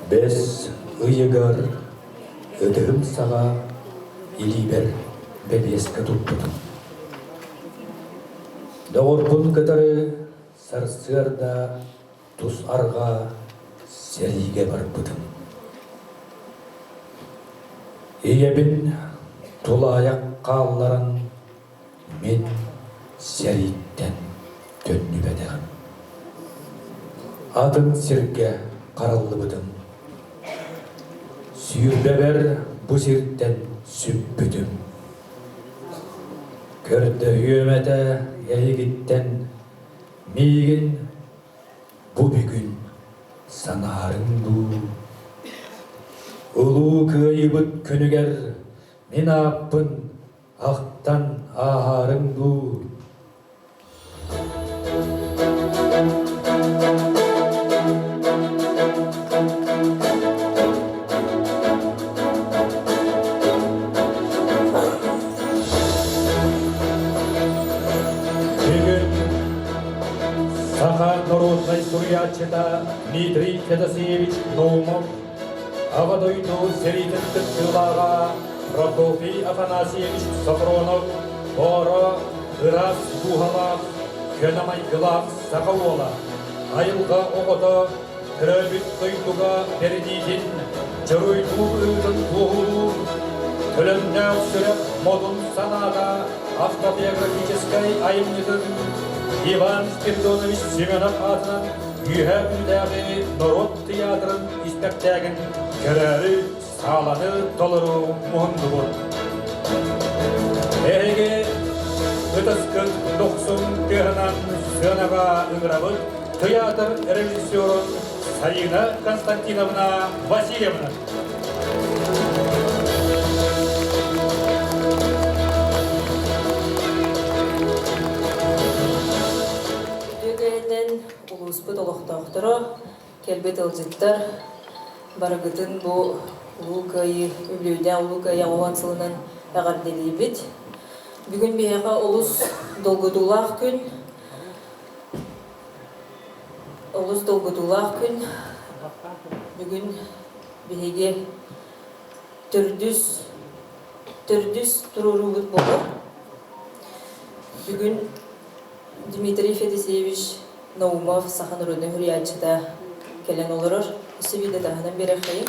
Бес ыйыгар ыдыгым саға илибер бебеске туппутум. Доғырпун кытары сарсырда тус арға сериге барпытым. Иебин тулаяк қалларын мен сериттен төнні бәдіғім. Атын сирге қаралды бұдым. Сүйірбебер бұ сирттен сүппүдім. Көрді үйеметі егіттен мейгін бұ бүгін санарың бұ. Ұлу күйібіт күнігер мен аппын ақтан ағарың бұ. Народной сурьячета Дмитрий Федосеевич Наумов, Авадойду Серитет Тылага, Прокофий Афанасьевич Сафронов, Боро Грас Бухалах, Кенамай Глав Сахауола, Айылға оғыты, Трөбіт Тойдуға Бердидин, Жыруйду Үдін Туғылу, Төлімді Сүрек Модун Санада, автобиографической айымнығын, Иван Спиридонович Семенов атынан үйе үндәғі Народ театрын испектәгін көрәрі саланы толыру мұхынды бұл. Әйге үтіскін 90 сөнаға үңірабыд театр режиссерін Сарина Константиновна Васильевна. Улуспыт олықтақтыры, келбет ылжыттар, барығытын бұл ұлықайы, үлеуден ұлықайы оған сылынан әғарделей бет. Бүгін бейеға ұлыс долғыдулақ күн, бүгін бейеге түрдіс тұрыру бұд болыр. Бүгін Дмитрий Федосеевич Наумов сахан родной хурьячыда келен олырыр. Үсі биді дағынан бері қайын.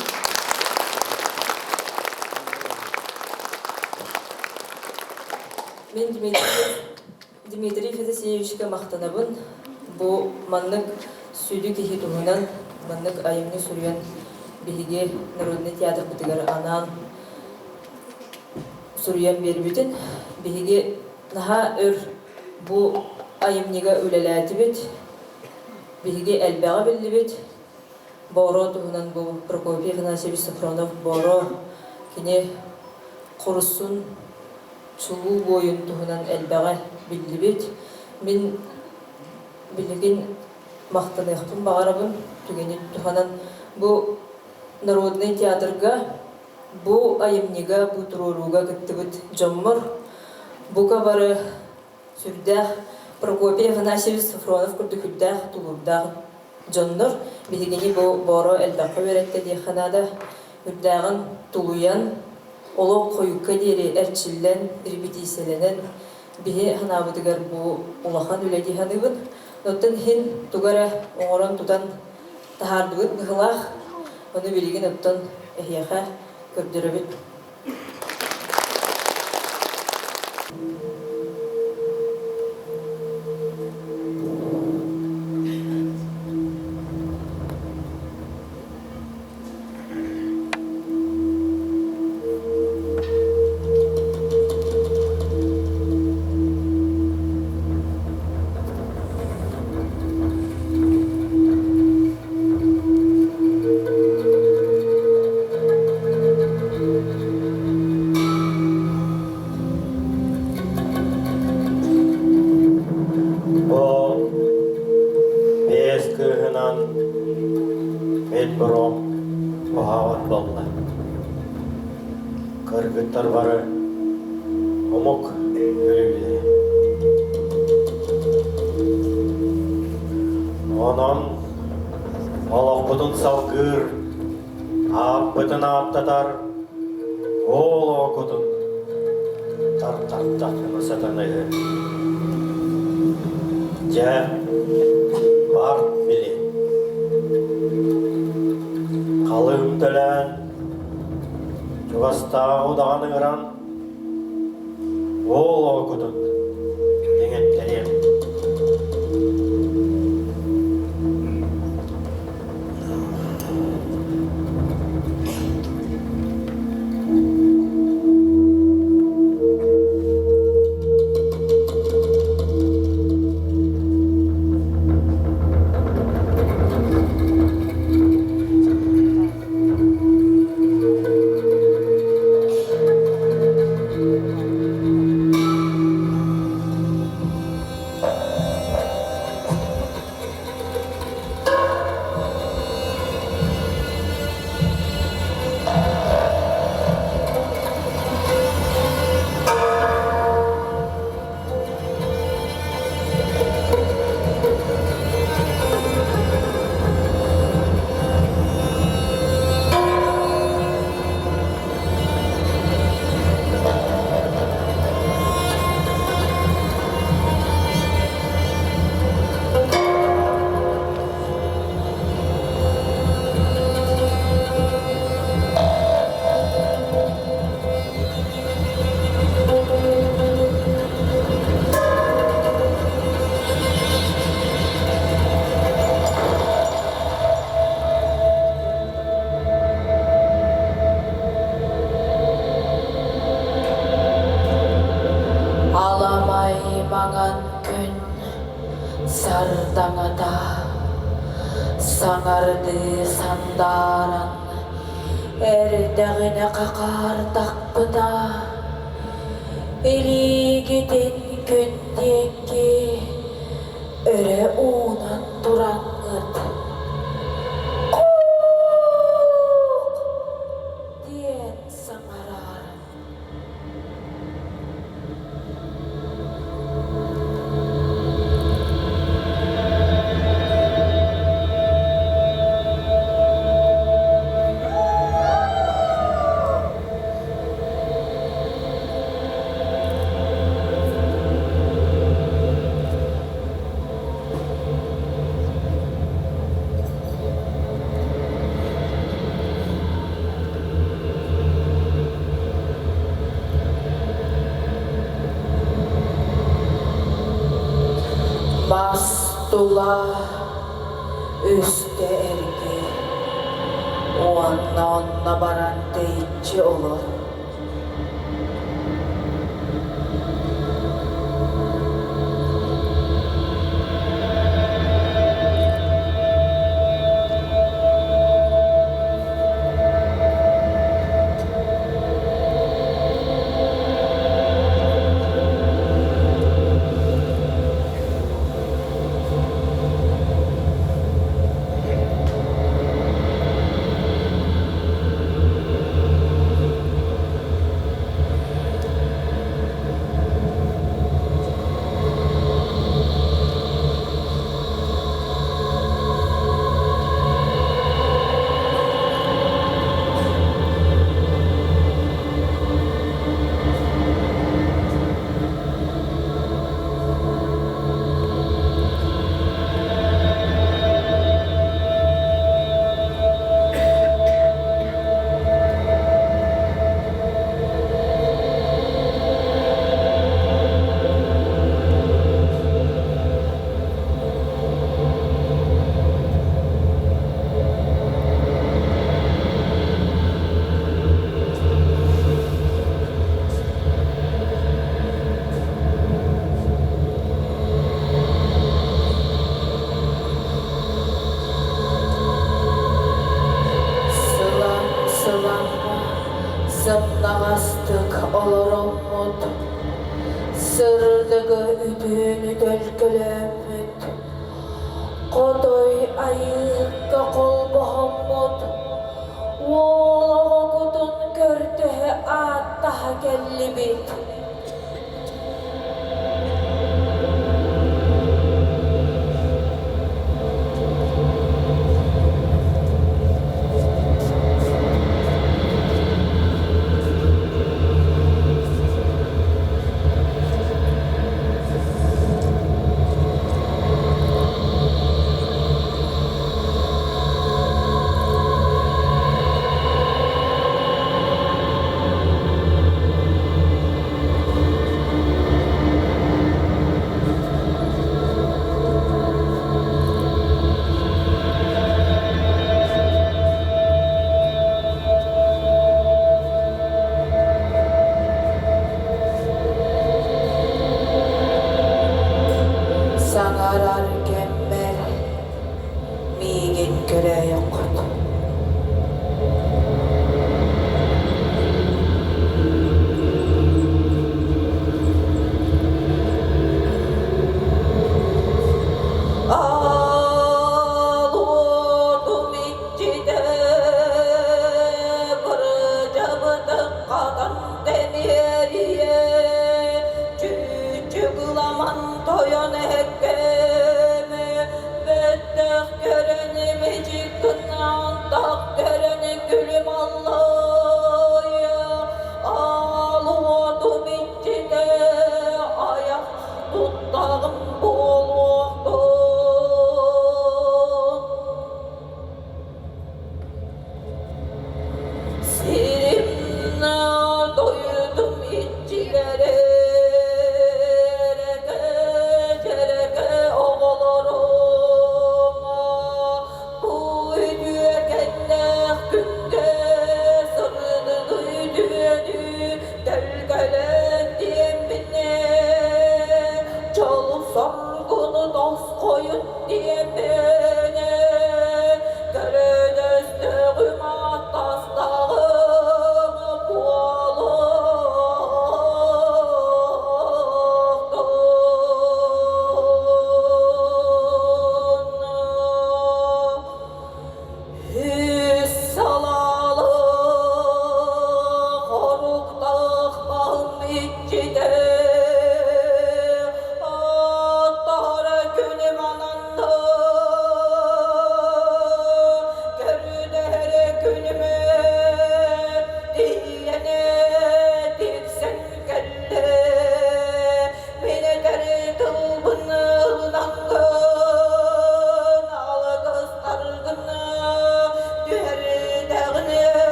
Мен Дмитрий Федосеевичке мақтанабын. Бұл маннық сүйді кехи тұғынан, маннық айымны сүрген бейге народный театр бұтығар анан сүрген бербетін. Бейге наға өр бұл айымнеға өлеләті бет. Беге әлбәға білді бет. Боро тұғынан бұл Прокофий Афанасьевич Сафронов Боро кене құрысын чулу бойын тұғынан әлбәға білді бет. Мен білген мақтаны еқпін бағарабын. Түгені тұғынан бұл народный театрға, бұл айымнеға, бұл тұруруға күтті бет жоммыр. Бұл қабары сүрдәқ Прокофий Афанасьевич Сафронов күрді күрдәқ тұлырдақ жонныр. Бігені бұл боро әлбәқі өретті дейханада үрдәғын тұлуян, олық қойыққа дейірі әрчілден, репетициялenen бігі ханабыдығар бұл олақан өләдейханығын. Ноттын хин тұғара оңыран тұтан тахардығын бұғылақ, оны білеген оттан әхияға көрдірі біт. Kırgıtlar var, omuk öyle. Ondan alaqpıdın salgır Apıtın aptatar, oğul okudun, tartaktakını satanığı. Ce, var bili. Kalım tölen, çuvasta odağını ıran, oğul okudun, denetlerim. Alamay mangan gün sardağada sanardı sandaran erdağına kakar takpıda eli giden gündeki öre unan durangıt diyen sangarar. Mastula üstte ergi onna baran deyince olur. Zımnagastık olurum mut Sırdığı üdüğünü dölkülümüt Kodoy ayıkka kol bohumut Oğlağı kudun gördüğü attaha gelli bit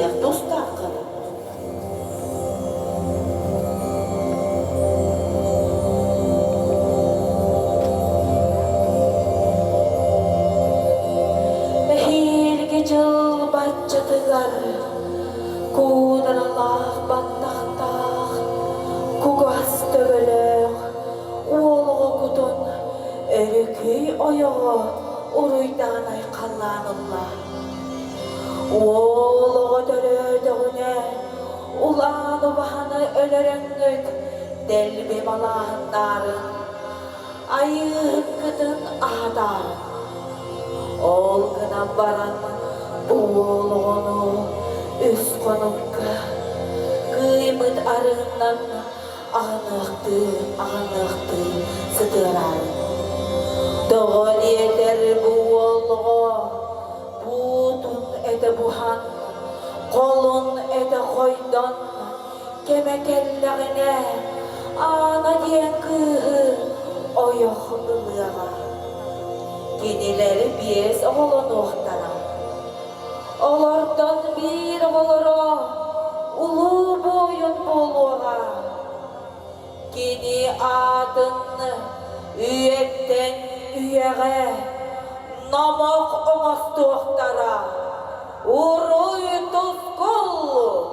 Siyah dostlar kadar. Mehir gecil batçatıgar, kudaralak battaktak, kugas töbelek, oğluğa kutun, örüküy oyağı, uruydan aykallanırlar. Oğluğa dörödüğüne, ulanı bahanı ölerengük, delbi balağındarın, ayıp gıdın ağdarın. Olguna baran bu oğluğunu üst konukka, kıymıt arığından ağınıktı sıdırar. Doğun yeter bu oğluğu, budun ede buhan, kolun ede koydun, kemekellerine, ana diyen kıhı, oyok ılığa. Yenileri biz oğlun oğtara. Olardan bir oğlara, ulu boyun boluğa. Yeni adını üyetten üyege, namak oğastu oğtara. Uruy tuzkul.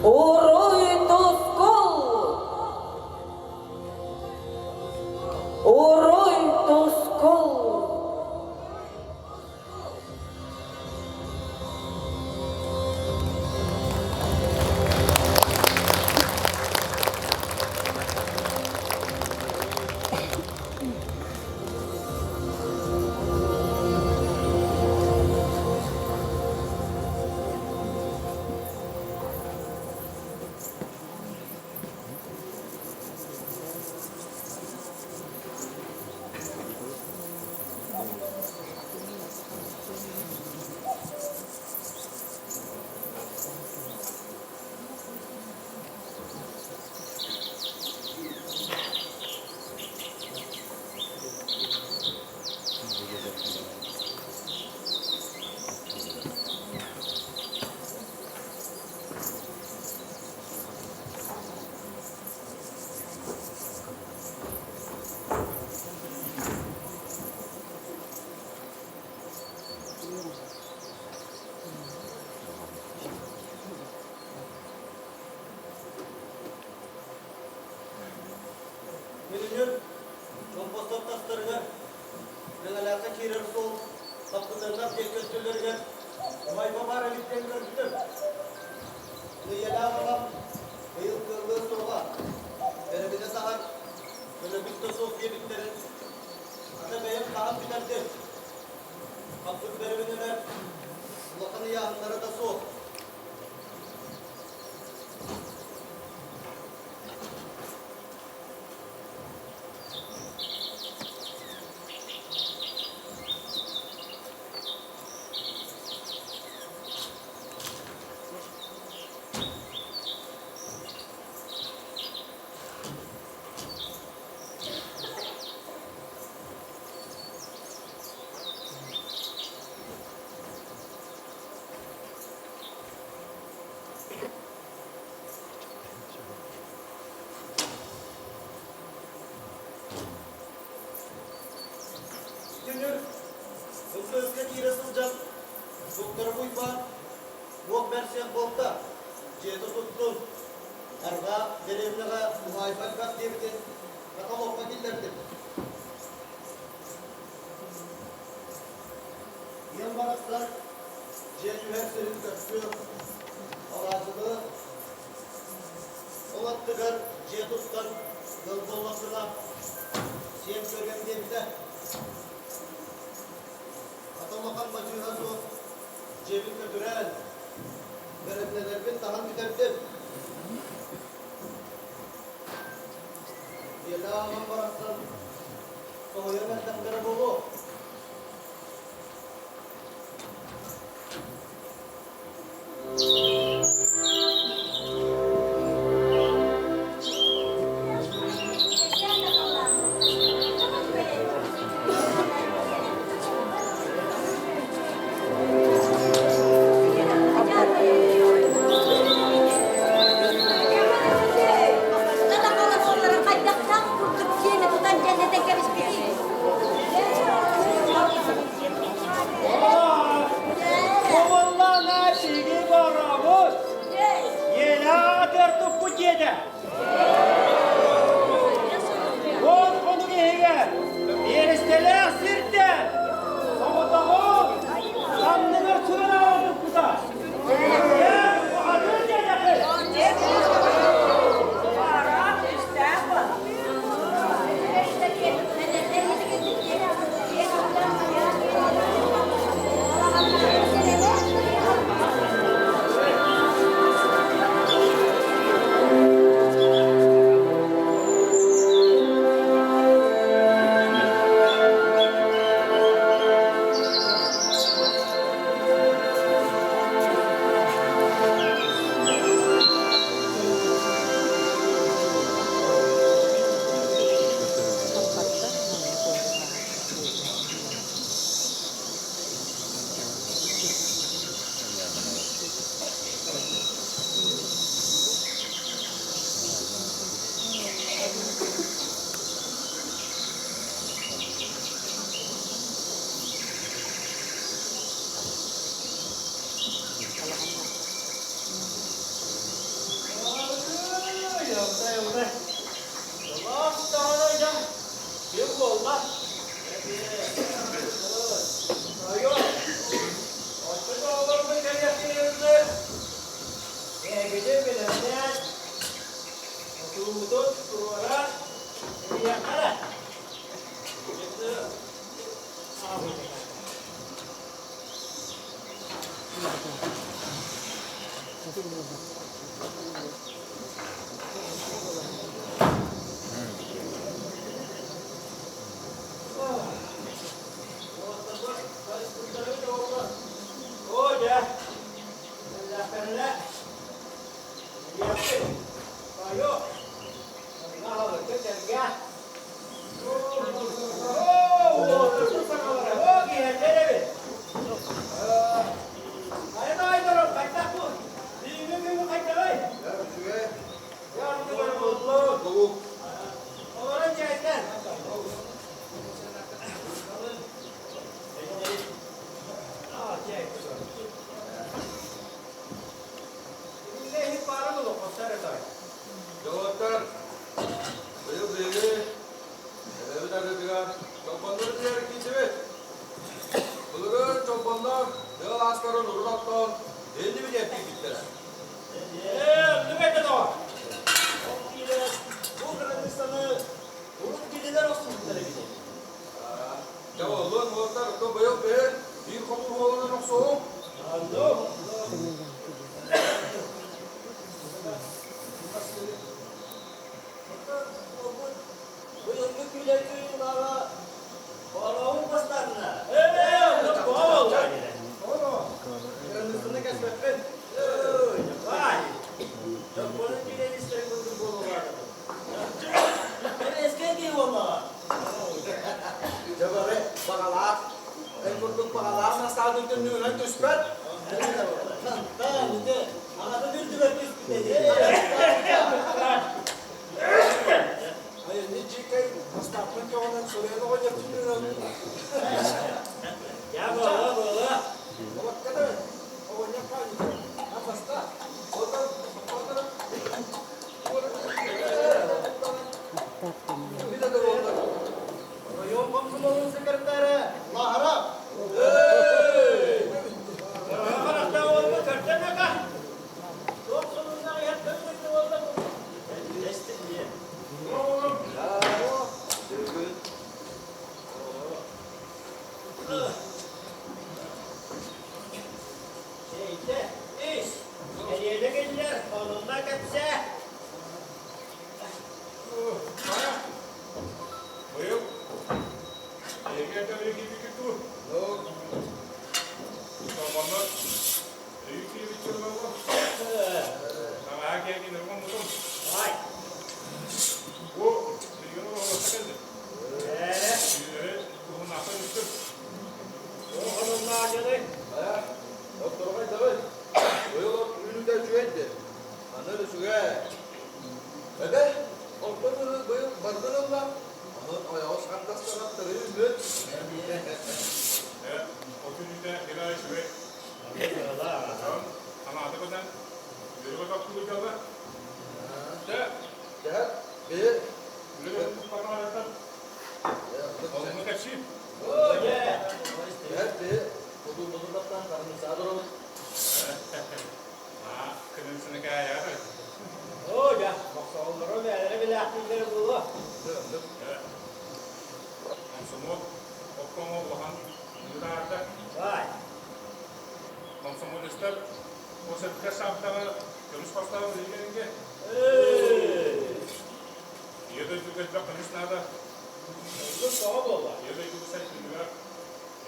Uruy tuzkul. Uruy tuzkul. Menünün kompostör taslarına regalaka kirer sol kapılarına geçirtilerine mayma maralikten gördüm. Neyela babam ayıl kırlığı soğuğa verebide sahar böyle bitti soğuk yediklerin ata beyim kahap biterdi. Kaplık verebinler kulakını yağınlara da soğuk. Junior, özgürlükte kirasılacak. Doktora buyma, yok versiyon bolta. Ceto tuttun. Arga, derevnaga, muhaifat kat diyebilir. Katalogma gillerdir. Yan baraklar, Ceto her serin köprü, aracılığı, olattıgar, Ceto'dan, yıldolmasına, Siyem körgen diye bize. Atamakan macıha su, cebin götüren, verenlerin tahan biterdim. Yela aman baraksan, soğuya benden beri bolu. ede. O konu gehege. Yeristele sirte. Soğuda o. Sandılar tüvene olduk kuda. Ya bu adı ne? Ya, bir. Oğlum kaçayım. Ya, bir. Budur kaptan, karnı sağa duralım. Ha, kırmızını kaya. Oh ya, maksa olur o böyle bir aktivleri bu. Komsomo, okkomo bahan yurarda. Vay. Komsomo listar, o sefer sabtama görüş pastava bilgenge. Yedi juga bakmış nada. Bu soğuk oldu. Yedi juga saya juga.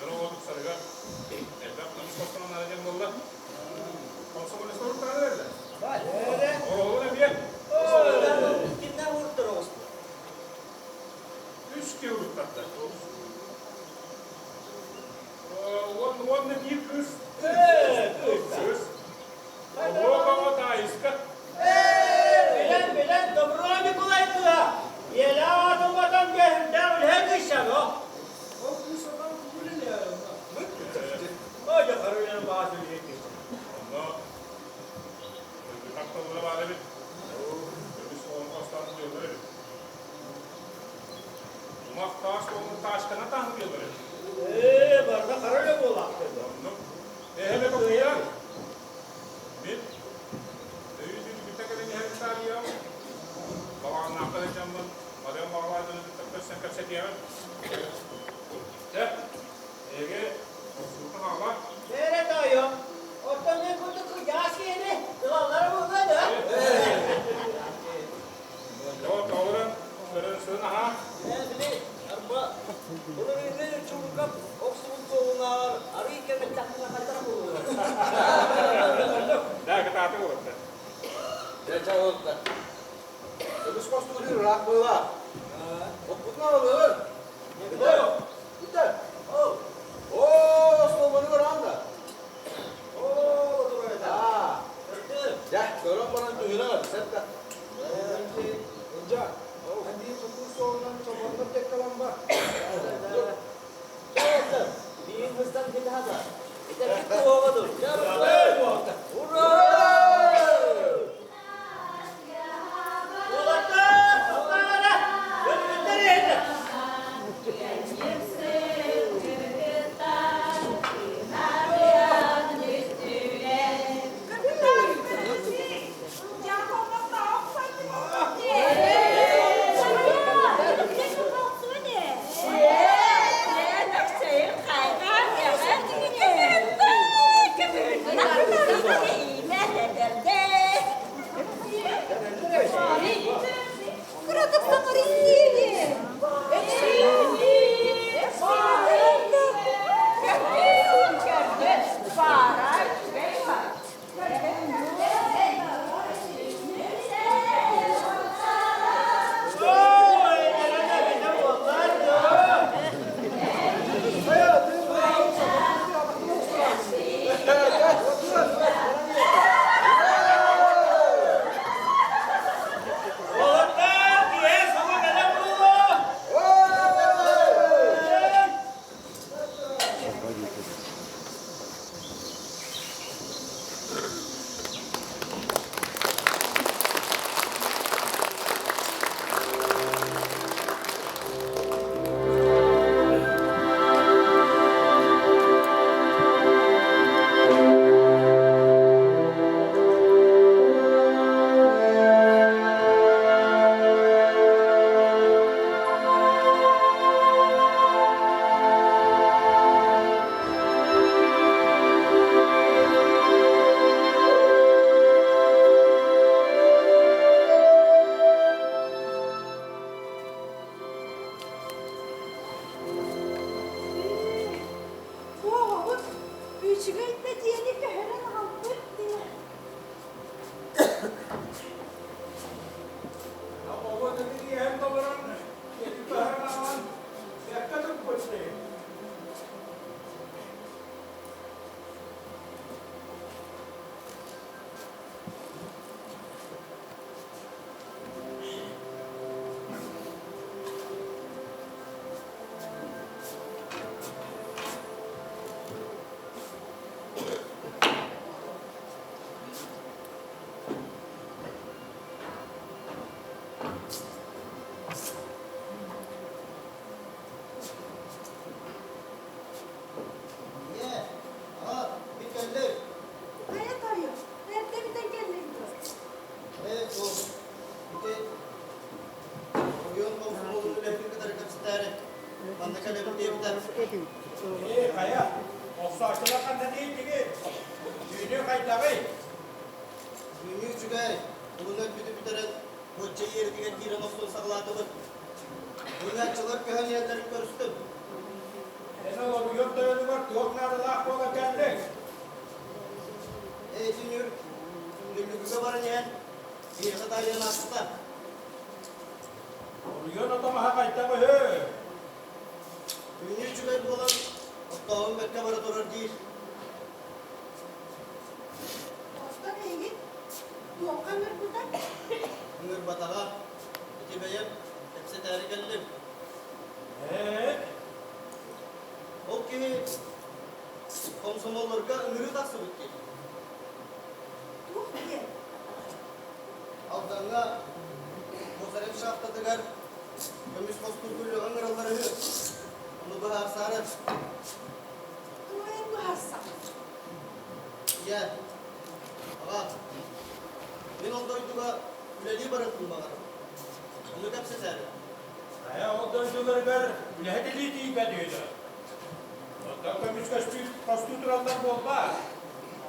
Yoro olduk sarıga. Evden görüş pastava nada molla. Komsomo listar utanır verdi. Vay. Öyle. Oğlum ne diye? Kimden vurttur o? 3 kilo tatta. On ne bir kız. Kız. O baba da iska. Bilen, dobro Nikolay kula. Yela adım adam geldi, her kışan o. O kız adam kubulün ya. Hoca karıyla bazı yiyecek. Onda bir takta böyle var bir. Biz on kastan diyor böyle. Umak taş onun taşkana tanıyor böyle. Barda karıyla bu olaktı. Hele bak ya. Bir. Bir tek elini her tane ya. Babam ne yapacağım ben? Madem babamın tek sen kaçak ya. Ya. Ege. Sultan hava. Nerede dayı? Orada ne kutu yağış yedi. Kılavları bulmadı. Yo doğru. Sırın ha. Bunu birbirine çubukap, oksumun soğuğuna, arayken bir takımla kaçar bulur. Dah kita atur orada. Ya cevap da. Terus kos tuh rak bola. O putna olur. Gider. Gider. Oh, stolmanı var anda. Ooo, dur Ah. Ya, dorong panan tuyuna, set ka. Enja. Andi suku solan coba tek kalamba. Din hızdan bir daha da. Bir de bir kova dur. Yeah. кайдагы. Günlük çünkü bunun öpüdü bitiren hoca yeri diye giren olsun sağlatılır. Bunlar çılar köhen yerleri görüstüm. Ene o bu yurtta önü var. Yoklarda lak bola geldik. Junior, günlük kabarın yen. Bir kadar yan aslında. O yurtta da maha kaydagı he. Günlük çünkü bu olan Oktağın bekle bana durur değil. Ostan iyi. Dokanır burada. Bunlar batağa. İki beyen. Hepsi tehrik edelim. O ki komsomollarga ınırı taksı bitti. Tuh diye. Avdanga Mozarep şahtadıgar Kömüş kosturgullu ıngıralları onu bahar sarı. Tuhen bu harsa. Ya Ağa ben ondaydıga üleli bıraktım bana. Onu kapsa sarı. Aya o döndüleri ver. Ülehedeli değil be diyordu. Ondan kömüş kostuturanlar bolba.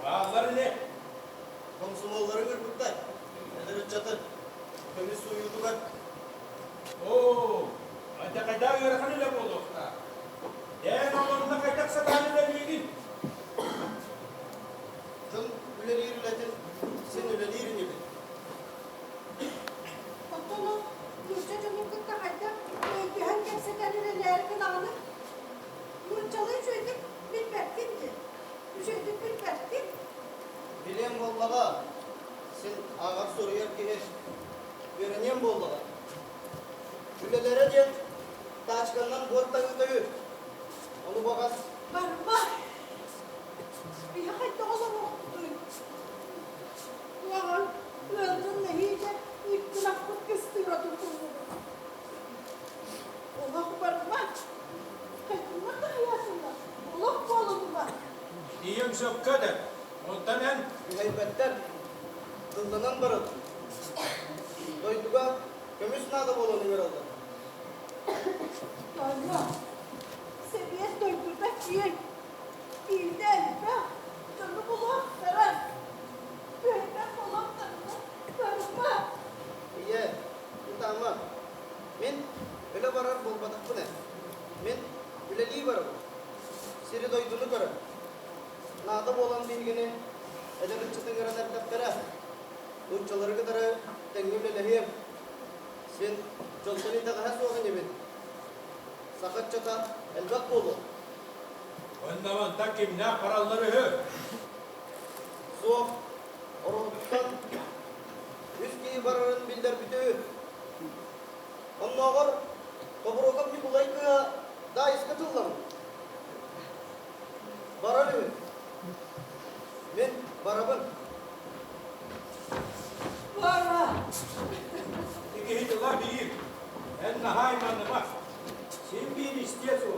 Ağları ne? Komsomolları ıngırpıklar. Nedir çatı. Kömüş suyuydugar. Oo. Ante kaydağı yörekan ile bulduk. Den oğlunda kaydak satanıyla bilgin. Sen üleli yürületin. Sen üleli yürünüyor. Otonu. Yurtta canım kıkka hayda. Gühen kepselerine lerken ağını. Yurtçalığı çöydük. Bilmektinci. Çöydük bilmektin. Bilem bollağa. Sen ağır soruyor ki öğreneyim bollağa. Ülelere gel. Taçkandan borttan ötüyü. Onu bakas. Barbar. Bir hayda olan oktu. Ulan öldün ne iyice iktilaflık istiyordu bunu. Allah barbar. Kaçınlar da hayatında. Allah bağladılar. Diyem şapkadır. Ondan en Mühebbetler. Dıldanan barıl. Doyduga kömüş nada bolanı yoruldu. Allah. Seviyet doydurdak yiyin. İlde elbe. Canı buluğa sever. Böyle falan tanımı. İyi. Tamam. Men öyle barar bolbadak bu ne? Men üleliği barım. Siri doydunu görüm. Nada bolan bilgini ederin çıtın gören erkeklere. Uççaları kadar tengimle lehiyem. Sen çolsani da daha soğuk nibin. Sakat çata elbet bolu. ondan takim ne paraları he. Soğuk. Oruktan üski bararın bilder bütüğü. Onun ağır kaburokam bir bulay kıya daha iskatıllam. Bararı. Men barabın. Vara. İki hidler değil. En nahai manıma. Sen bir istiyorsun.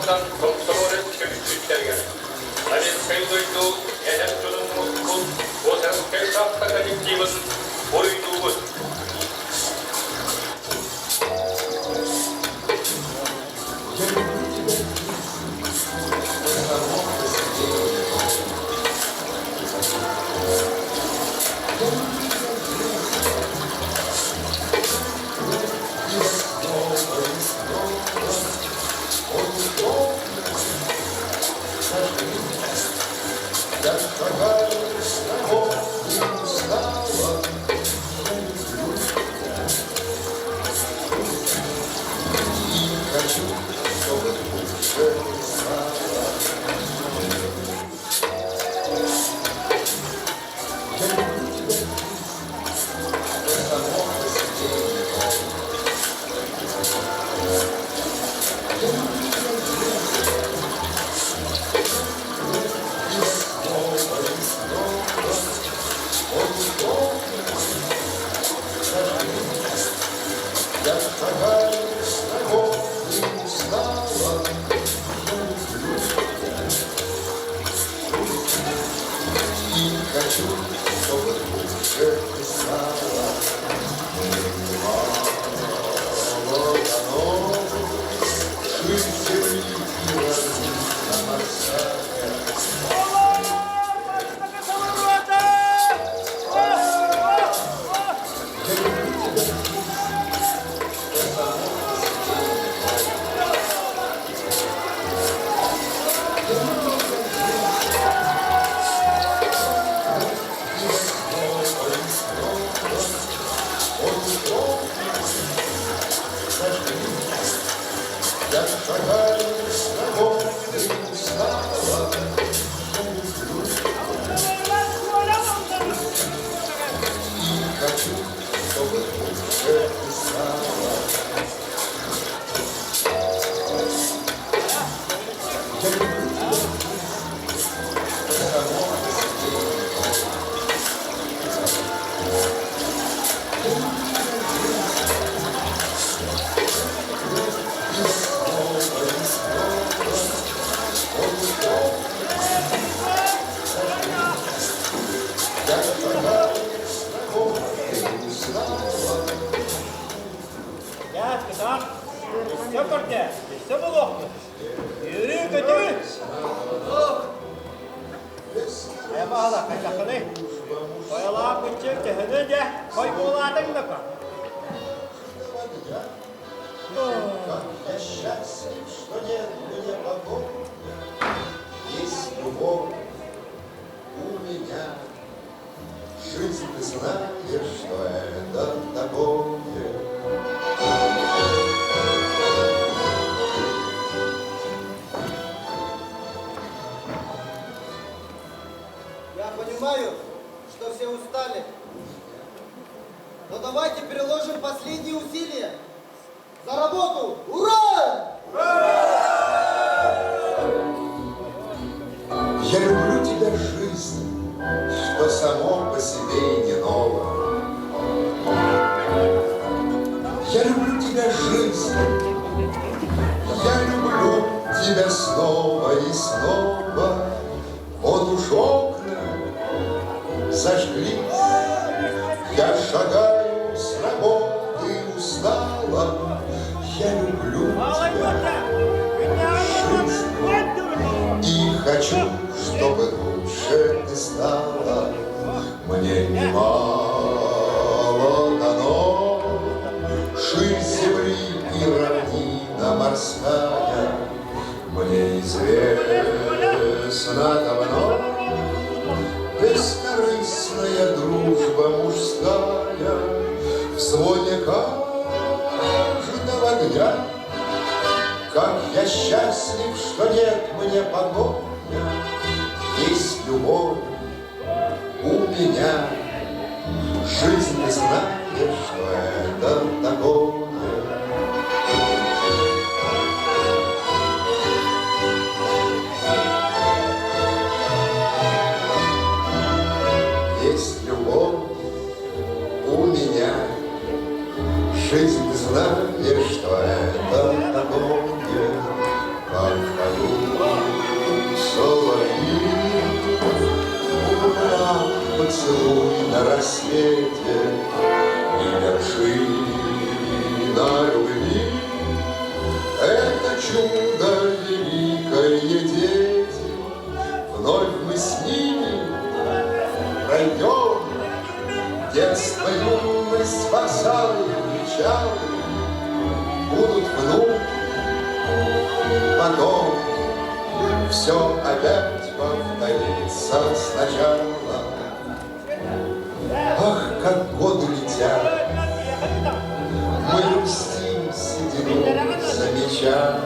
Kazakistan Komsomolets kömürlüklerge. Alim kayıldıydı, ehem canımız kul, o sen kayıldakta kadimcimiz, boyduğumuz. Жизнь, ты знаешь, что это такое, как чудо великое, дети, вновь мы с ними пройдем. Детство, юность, пожалуй, печали будут вновь. Потом все опять повторится сначала. Ах, как годы летят, мы грустим седину, замечая.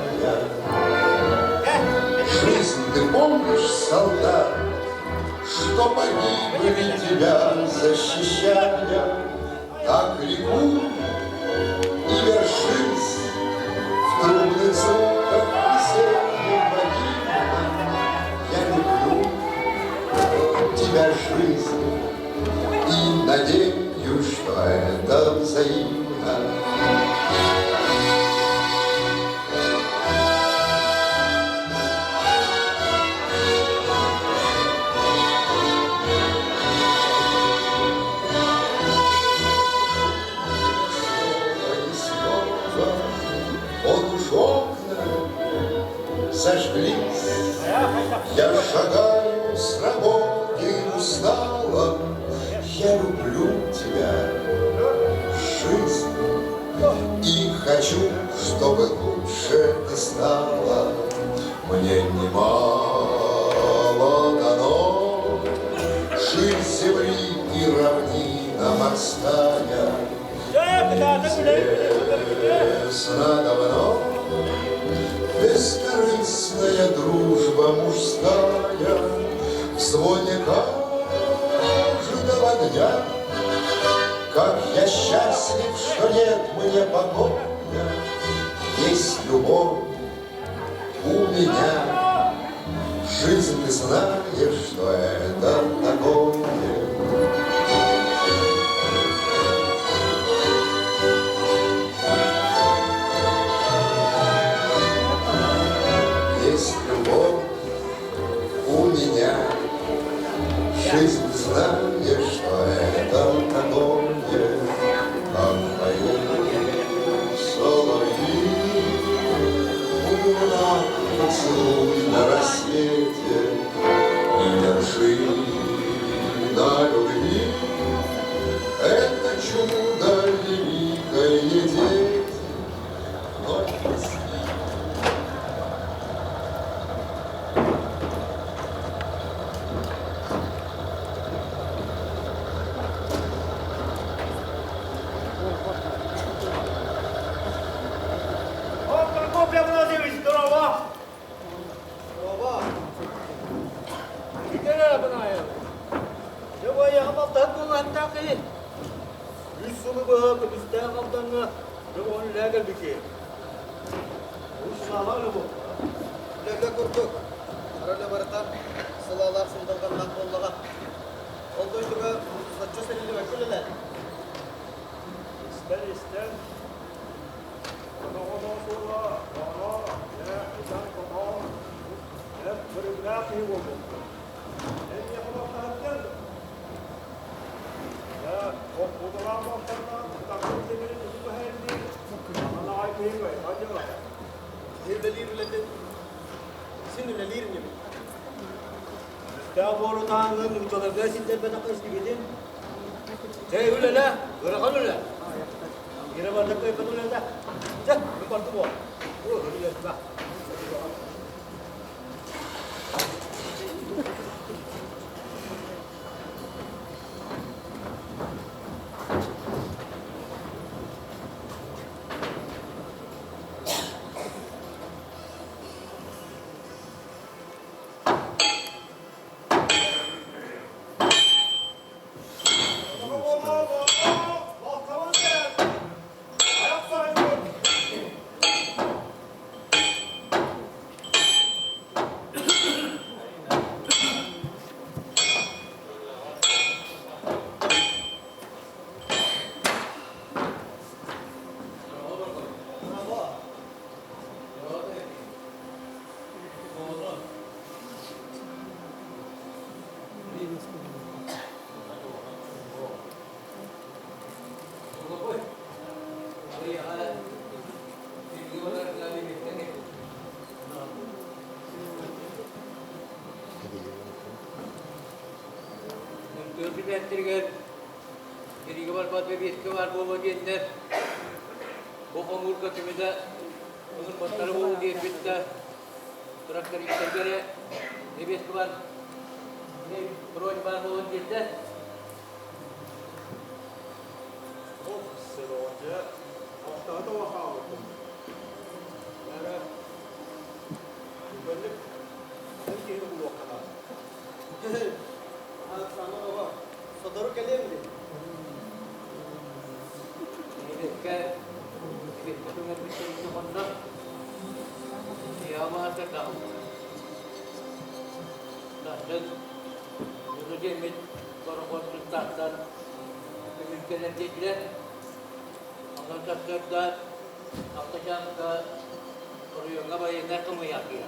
Жизнь, ты помнишь, солдат, что погибли тебя, защищая? Так реку и вершись в трубных звуках весенней могилы. Я люблю тебя, жизнь, и надеюсь, что это взаимно. Зажглись, я шагаю с работы устала. Я люблю тебя, жизнь, и хочу, чтобы лучше ты стала. Мне немало дано, жизнь земли и равнина морская. Известно давно, бескорыстная дружба мужская в звоне каждого дня. Как я счастлив, что нет мне покоя, есть любовь у меня. Жизнь, ты знаешь, что это такое. Жизнь, знаешь, что это такое, как поют соловьи. Луна, поцелуй на рассвете и вершина любви. Это чудо великое, дети, вновь мы ettirgen, birigi var, batı bir var, bolu diyenler. Bu kongur katımıda, onun batları bolu diye bitti. Durakları yükselgere, ne bir var, ne proje var bolu diyenler. Oh, seloca. Haftada da vaka aldım. Yani, böyle bir yeni bu vakada. Sana baba, sadarı geliyor mu? Ke dengan bising itu kondak dia masa tahu dan jadi mit korban dan pemikiran dia akan terkadang akan jangka orang yang bayar kamu yakin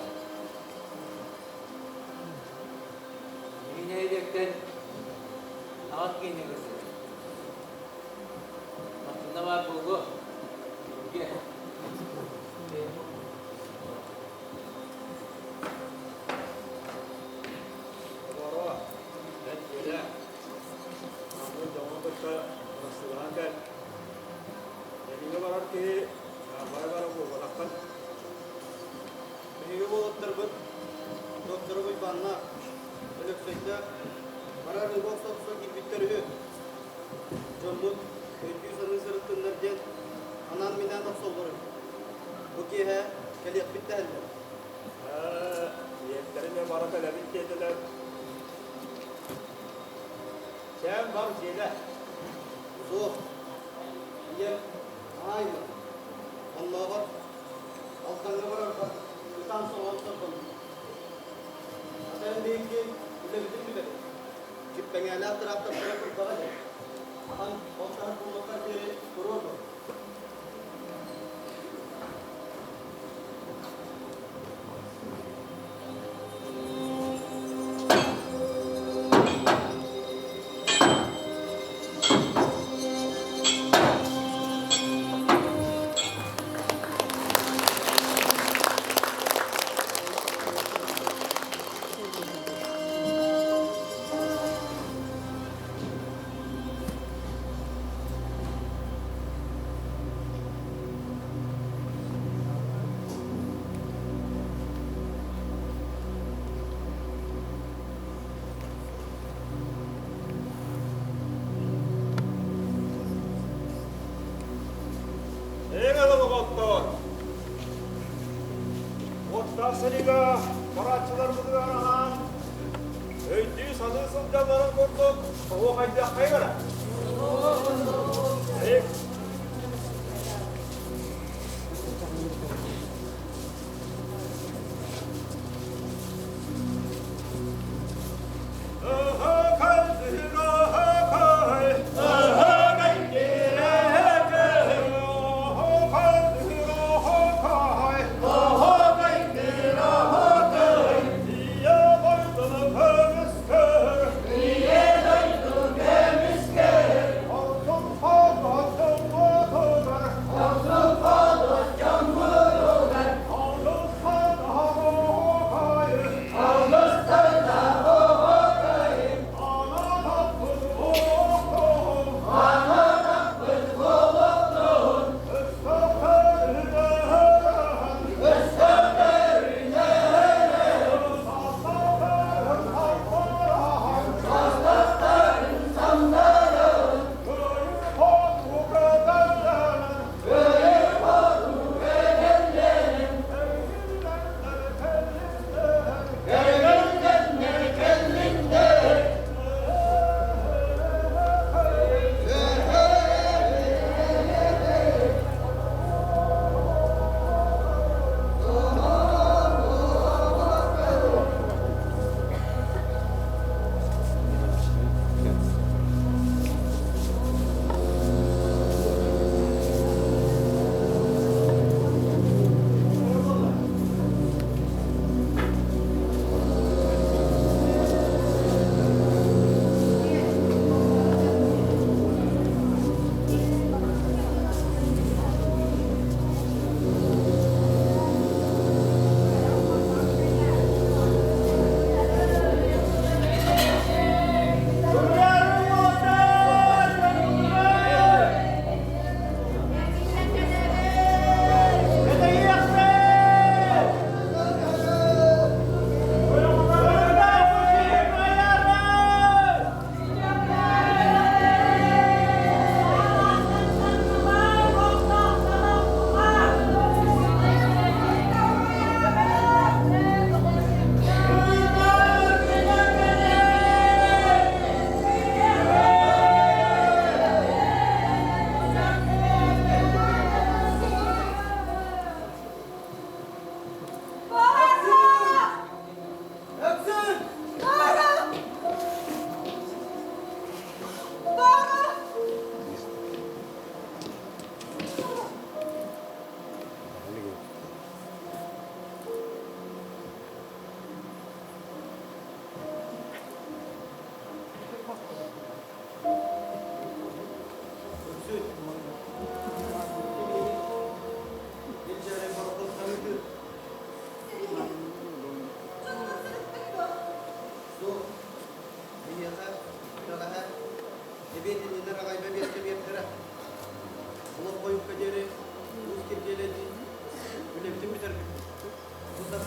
ini dia kan awak ini nama buku, ya. Baru, dan juga, kamu jangan berkata masalahkan. Jadi kalau kita barang-barang buat lakukan, ini buat terbit, terbit mana, elok saja, barang ini buat satu kita terus, jemput. Öykü sarı tınlarken anan miden de solları. Bu ki he, keliyat bitti elde. Yetlerine barakaların kediler. Sen var şeyler. Zor. Yem, aynı. Allah var. Altlarına var arka. Bir tane son altlar kalın. Sen değil ki, bile bizim bile. Kippen yerler tarafta bırakıp kalacak. An ortak bulmaklar diye kuruldu. Seniga paraçalarımızı arahan, öydüğü sanırsın canların korktu, o haydi kaygara. Oh,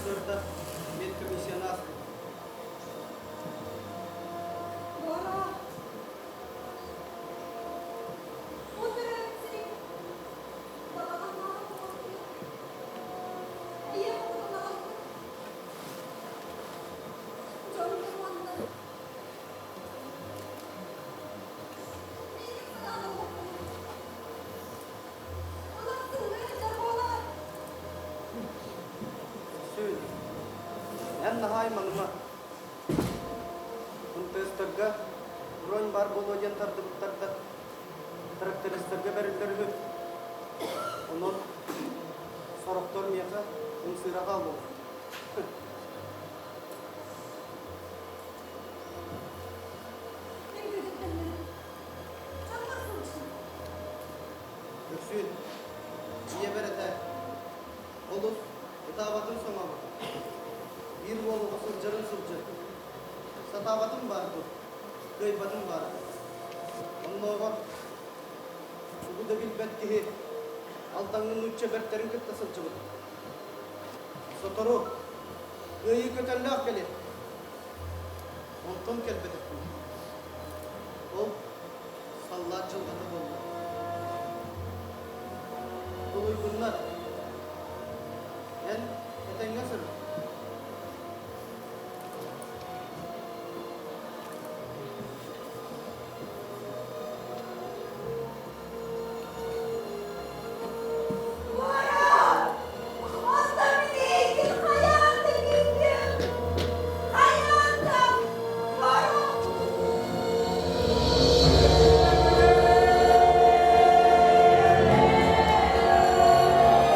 сырта мен комиссияны астым. Бора. Отырып, балаға Iya, jauh dari mana? Ini salah. Anak tulen terbola. Söyle. En nahay manıma. Untestagga Ron bar bolojan tardıktarda karakteristagga berillergi. Onun soroktor miyaka unsira kaldı. Ne gördün? Çarpmasın. Öksün. Ciye berete. Olur. Itabatın sonamı. Bir bolu sılcırın sılcı. Satabatın vardı. Gıybatın vardı. Onunla var. Bu da bilbet ki Altanın uçça berterin kıtta sılcı var. Sotoru. Gıyı kötellak gelir. Onton kelbet ettim. O sallat çılgıtı oldu. Bu uygunlar. En etenge sır. Bora! Ondan değil, hayatım gittim. Hayatım. Bora! Thank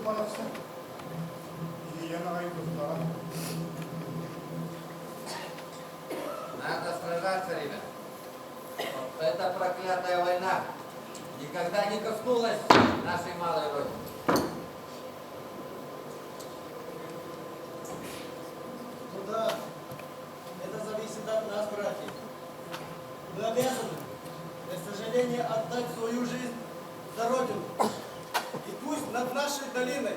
барақса. Ияна айдылдара. Надо сражаться, ребят. Эта проклятая война никогда не коснулась нашей малой родины. Ну да, это зависит от нас, братья. Мы обязаны, без сожаления, отдать свою жизнь за Родину. И пусть над нашей долиной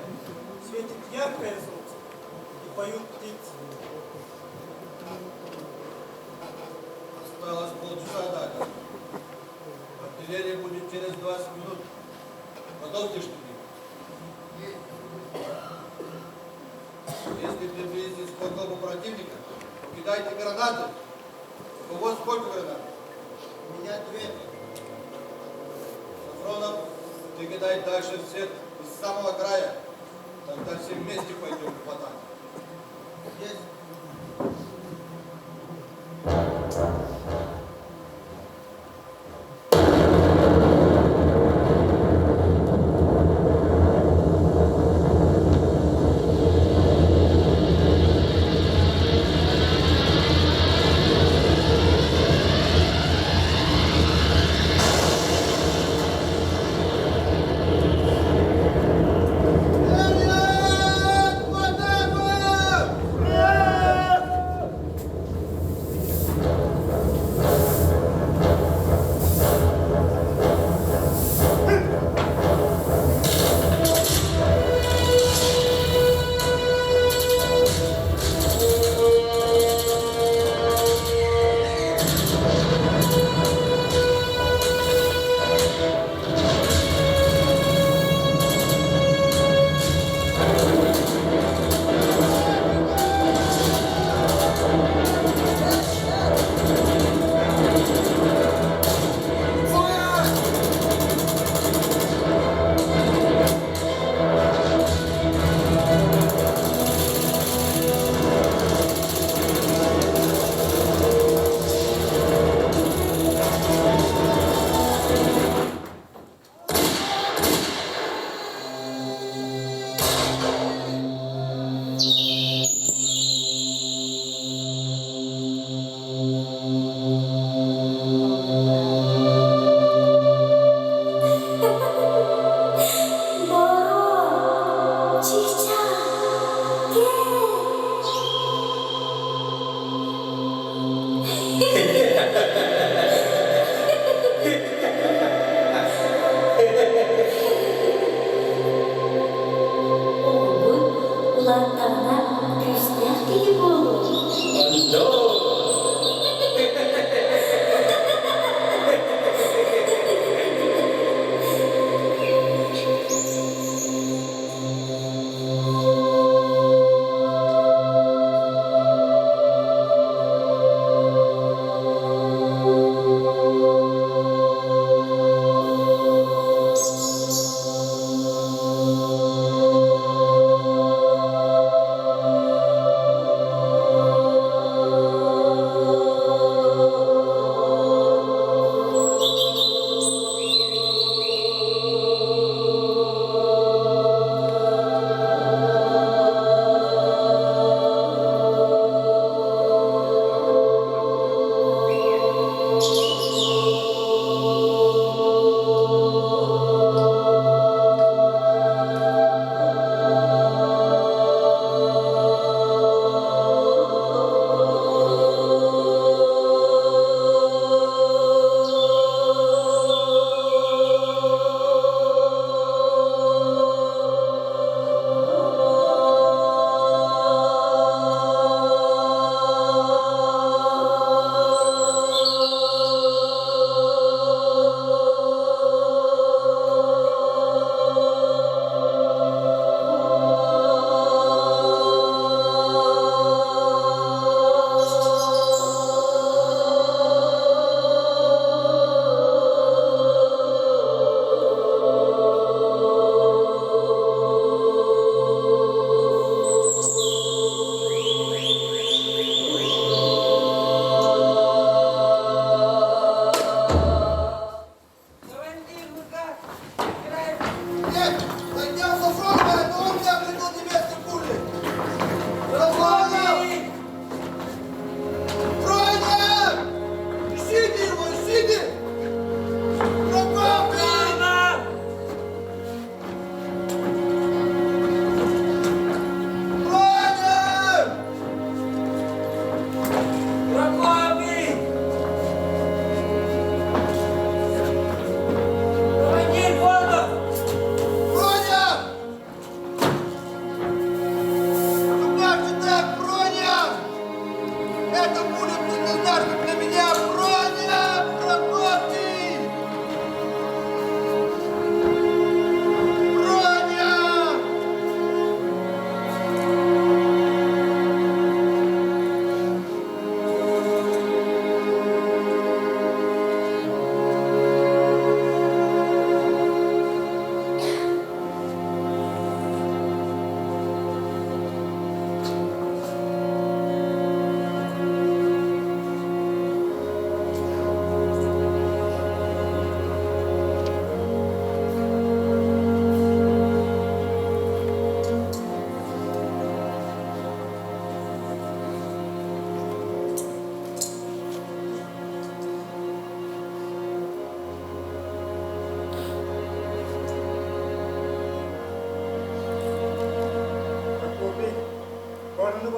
светит яркое солнце и поют птицы. Осталось полчаса, да. Артиллерия будет через 20 минут. Готовьте штыки. Если приблизитесь к дому противника, кидайте гранаты. У вас сколько гранат? У меня 2. Сафронов, ты кидай дальше всех из самого края. Тогда все вместе пойдем в атаку. Есть.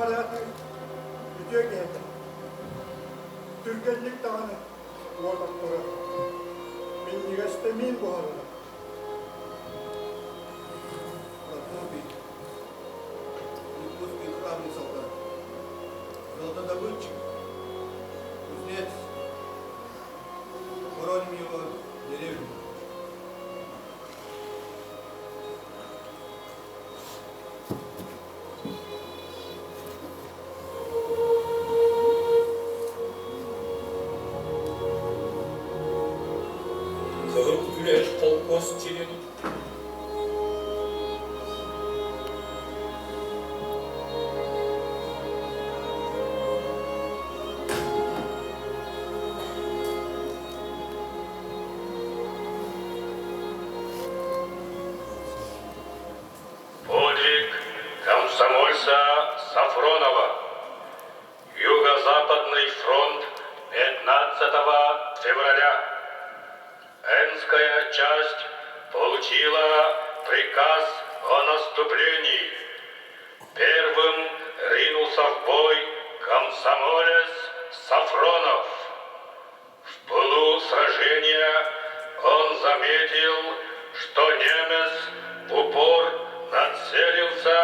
baratı ötüyor geldi. Türkçelik dağını ortakları. Ben yıgastemin bu arada. Солдат. Золотодобытчик, кузнец. Хороним его в деревню. Kığıl güleş kolkoz çileni. Подвиг комсомольца Сафронова. Юго-Западный фронт 15 февраля. Энская часть получила приказ о наступлении. Первым ринулся в бой комсомолец Сафронов. В пылу сражения он заметил, что немец в упор нацелился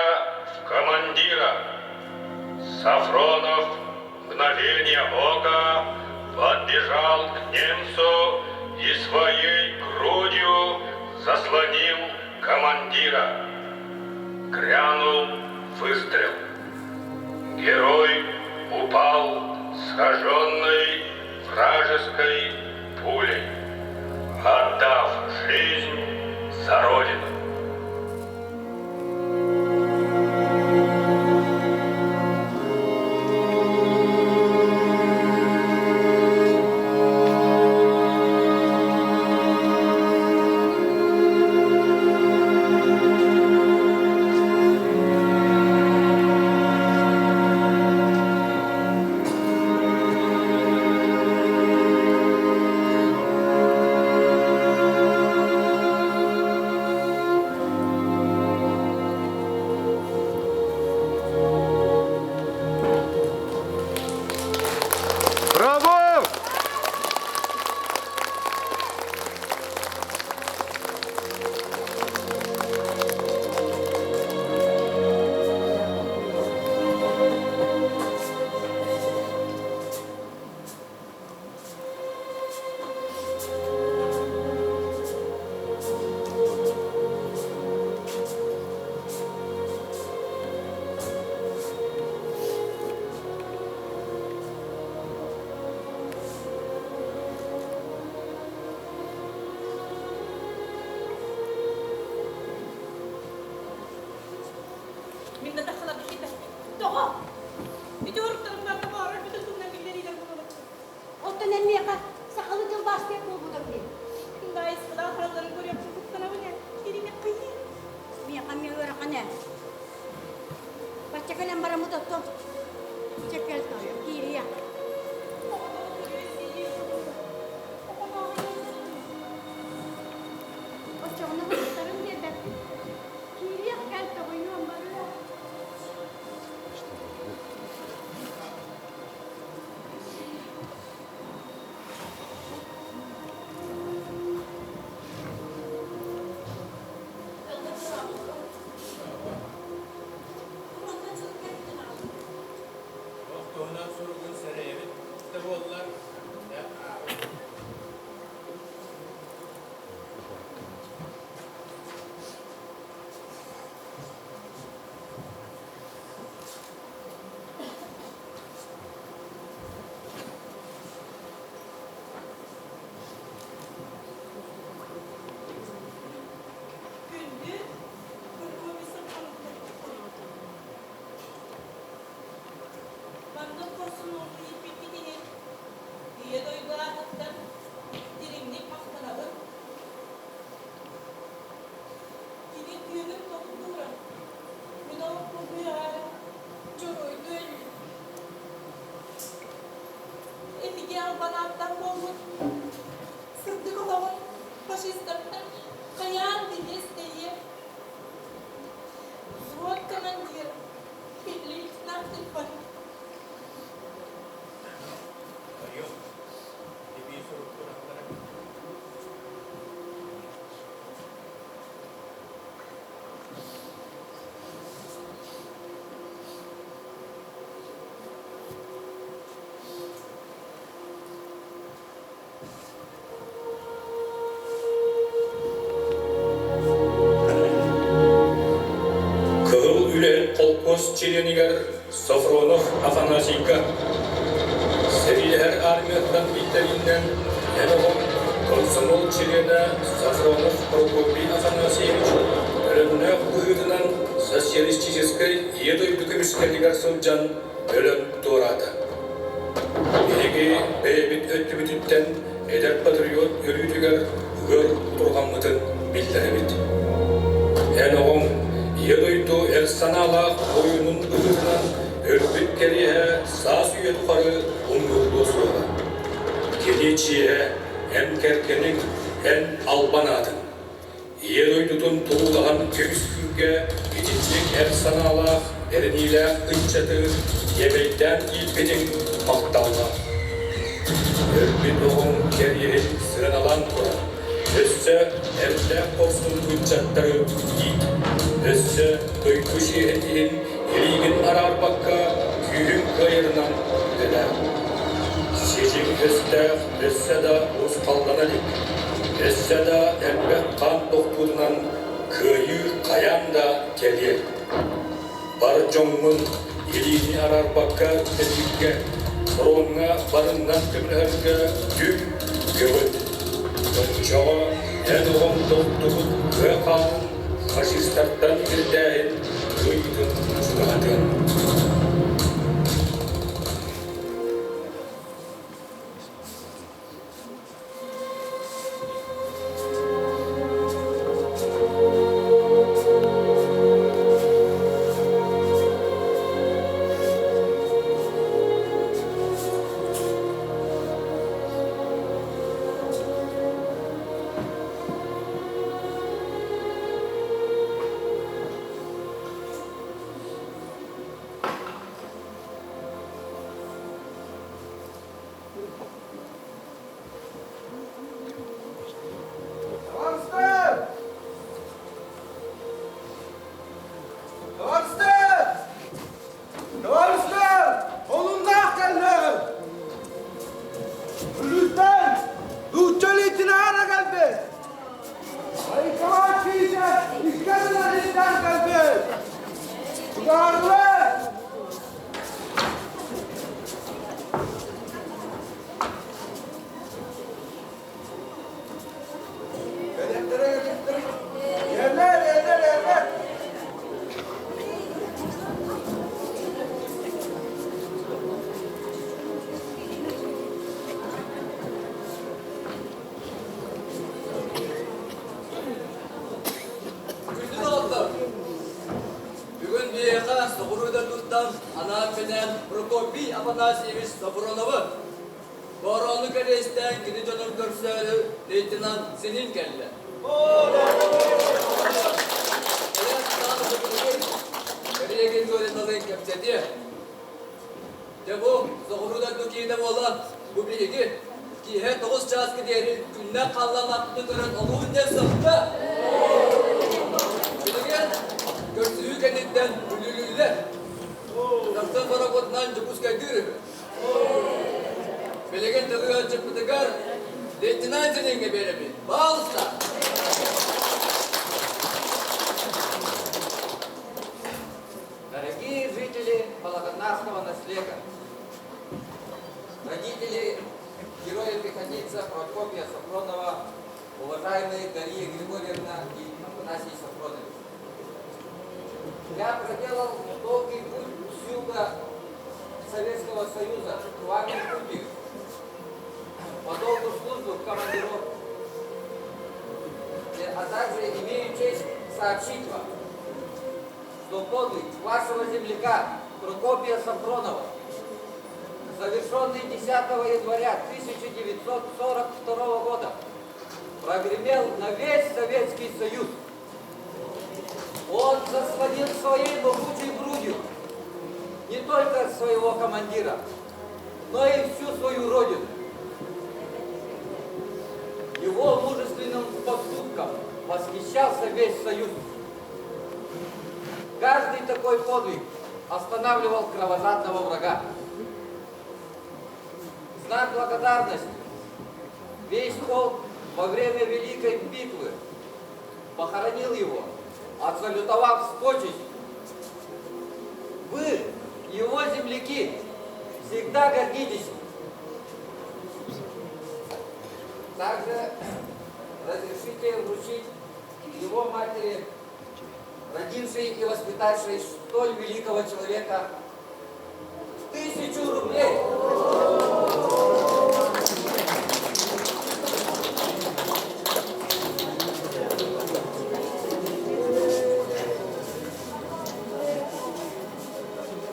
в командира. Сафронов в мгновение ока подбежал к немцу и своей грудью заслонил командира. Грянул выстрел. Герой упал сраженный вражеской пулей, отдав жизнь за Родину. Minna dakhala bihita. Toka. Bidur taraftan bağırır bütün bunlar billeriyle bulunur. Otun emmeye kal. Sakalı dıl bastıya kul budur diye. Gayet sıra haraları görüyor. Kutkana bu ne? Yerine kıyı. Miya kami öğren ne? Başçakan embaramı tuttum. Çekil kalıyor. Kiriya. Ocağına baktarım diye bekledim. Kiriya gel tabayını ambarına. Ondan sonra gün sene evi. İşte bu onlar. Gündüz kurkumisi kanıtlı. Banda kosun olduğu ipik gidinin. Diye doygulattıktan dirimli paktanabın. Gidin düğünün topluluğuna. Müdavuk bu hali. Çoğuydu ölü. Eligi albanattan boğulur. Sırdık olamın. Faşistlerden kayan dili isteyi. Звод командир. Петлиц нахтыль күлен колхоз членигер Сафронов Афанасийка. Севилер армиядан билдеринен Яновым комсомол члены Сафронов Прокопий Афанасьевич өліміне ұйытынан социалистической едой бүкіміскерлігер сылжан өлім тұрады. Беге бәйбіт өтті бүтіттен әдер патриот өлітігер үгір тұрғанмытын білдіребет. Ән оғым едойду әрсаналақ ойының ұйытынан өлбіт кереге сас үйет қары ұңғырды сұға. Келечие ән кәркенің ән албанадың. Едойдудun tuğulağın köküskünge geçiclik ersanalaq, erinilaq ınçatı, yemekten ilpedin maqtallar. Ölbin oğun keriyerin sıraнаlan kura. Össe erlaq olsun ınçatları yiğit. Össe duygu şehirliğin eligin arar bakka küyün kayırından öder. Sejin össe da uz kaldanalık. Össe da elbek kan doktuğundan köyü kayan da gelir. Bar jongun elini arar bakka tepkikke, ronga barından kümlerge tüm gövüt. Önçağa en oğun doktuğun ve kanun faşistlerden bir değil kıydın çıkadın. Прокопий Афанасьевич Сафроновы. Бараны кәрестен кені жонын көрсәрі лейтенант сенин кәлі. Кәреген көріналың кәпсәде. Де бұл соғырудан көкейді болан бұл білегі кейе 9 час кедері күнне қалан ақтыны көрін олуын ден сықты. Білеген көрсüyü кәнеттен бүлілілі. Тартан паракотынан жүпүскә кіріп. Білеген тұғыға жүпітігар лейтенантиненге беремі. Балыста! Дорогие жители Вологоднарского наследия, родители героя-пехотинца Прокопия Сафронова, уважаемые Дарья Григорьевна и Афанасий Сафронович. Я проделал долгий путь с юга Советского Союза в армию пути, по долгу службы в командировку. А также имею честь сообщить вам, что подвиг вашего земляка Прокопия Сафронова, совершенный 10 января 1942 года, прогремел на весь Советский Союз. Он заслонил своей могучей грудью не только своего командира, но и всю свою родину. Его мужественным поступком восхищался весь Союз. Каждый такой подвиг останавливал кровожадного врага. В знак благодарности весь полк во время Великой битвы похоронил его, отсалютовав с почестью моряки всегда гордились. Также разрешите вручить его матери, родившей и воспитавшей столь великого человека, 1000 рублей.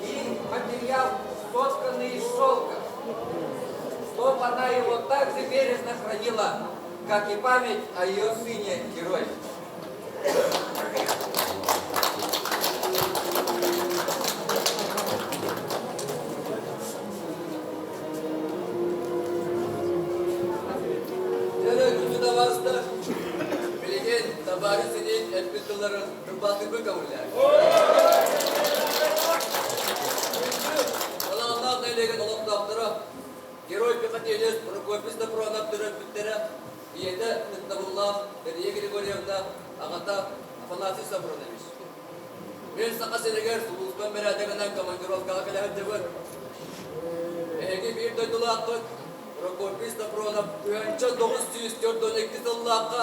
И материал, сотканный из шелка, чтоб она его так же бережно хранила, как и память о ее сыне-герое. Табары сидеть, эльпетулары, рыбалды быкавырлять. Алаңнақ нәйлеген олықтақтыры, герой пехотелес, Прокописті пронап түрі біттері, иеті Нытнабуллах, Дарья Григорьевна, Ағата, Афанасий Сабронович. Мен сақа селегер, Сулуспан бәрәдігінен командировкаға кәләхін дебір. Әйгі бір дөйтілі аққыт, Прокописті пронап, үйенчі 904-12 сыллаққа,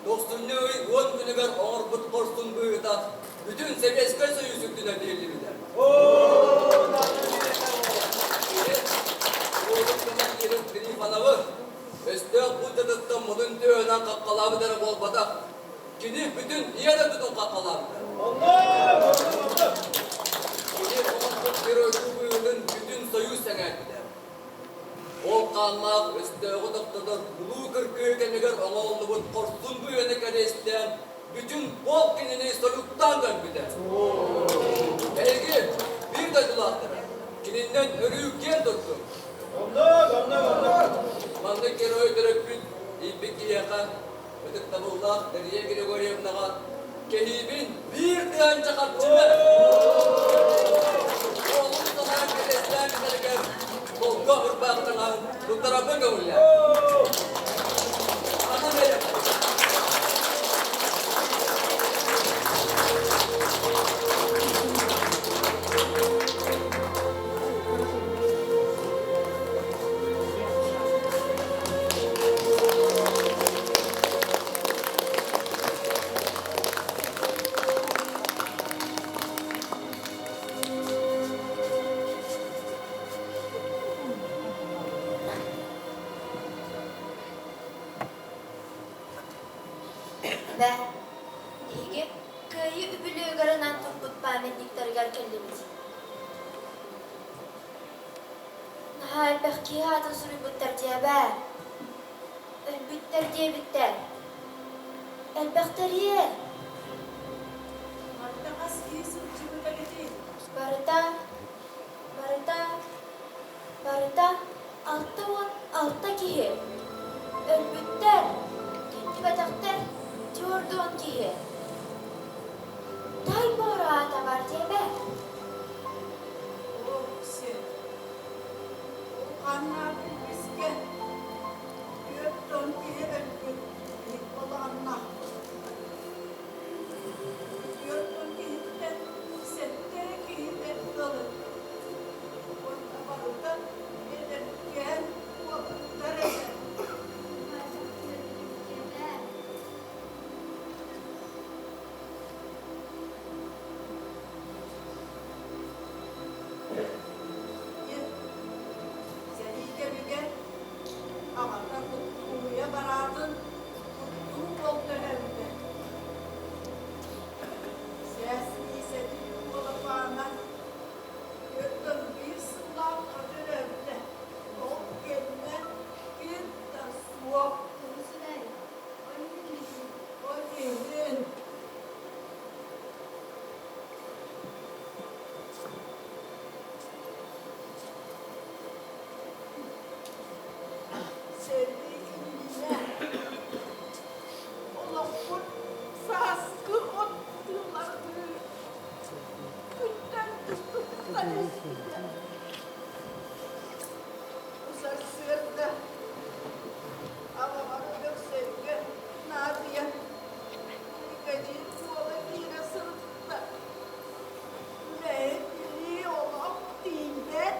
90-ны 10 күнігер оңыр бұт қорсын бұйыта, bütün Sovyetский Союз үктіне дейілі бідер. Оғылықтымын ерін Грифановы, өстек бұлтыдықтың мұдың түйінен қаққалабыдары болбада, кені bütün ері тұтын қаққалабыдыр. Кені оңыр геройды бұйының bütün Союз сәңәдідер. Ол қанлақ өстегі тұқтыдыр, бұлу күркі кәмегер оңалды бұд қорсын бұйыны кәрестен, bütün бол кенені салюттан кәмбідер. Әйге, бір дайдылақтыры, кененнен өрі кен тұттым. Манды керой түріп бүт, иппек кияқа, өтік табыллақ, Дарья Григорьевнаға, кehibin bir diyanca kapçımı. Oğlum sana kredesler giderken, Volga hırpağından bu tarafı gavullar. Ana benim. Ve iyi köyü übülüğü garanan tutkut pametlikleri gelkenlerimiz. Nahal bekki hatın sürü bütler diye be. El bütler diye bitter. El bekter ye. Barita, altta kihi. El bütler, kendi bedekter. Jordan kihe. Tay bora ata var diye be. O sen. O kanlar biske. Jordan kihe öldü. Nikola anna. Jordan kihe settere kihe dalı. Orta varıda ederken o derece. Ne biliyor olan dinde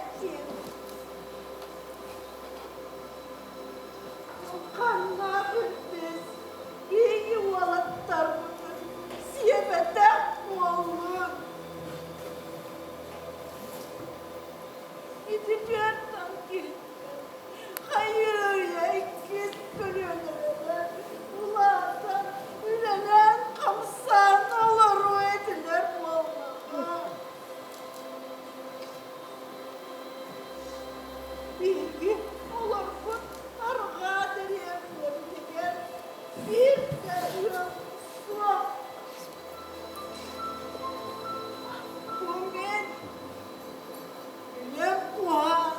bilgi olur mu? Arka deriyemlerine bir de yok. Bugün Gülüm Kuha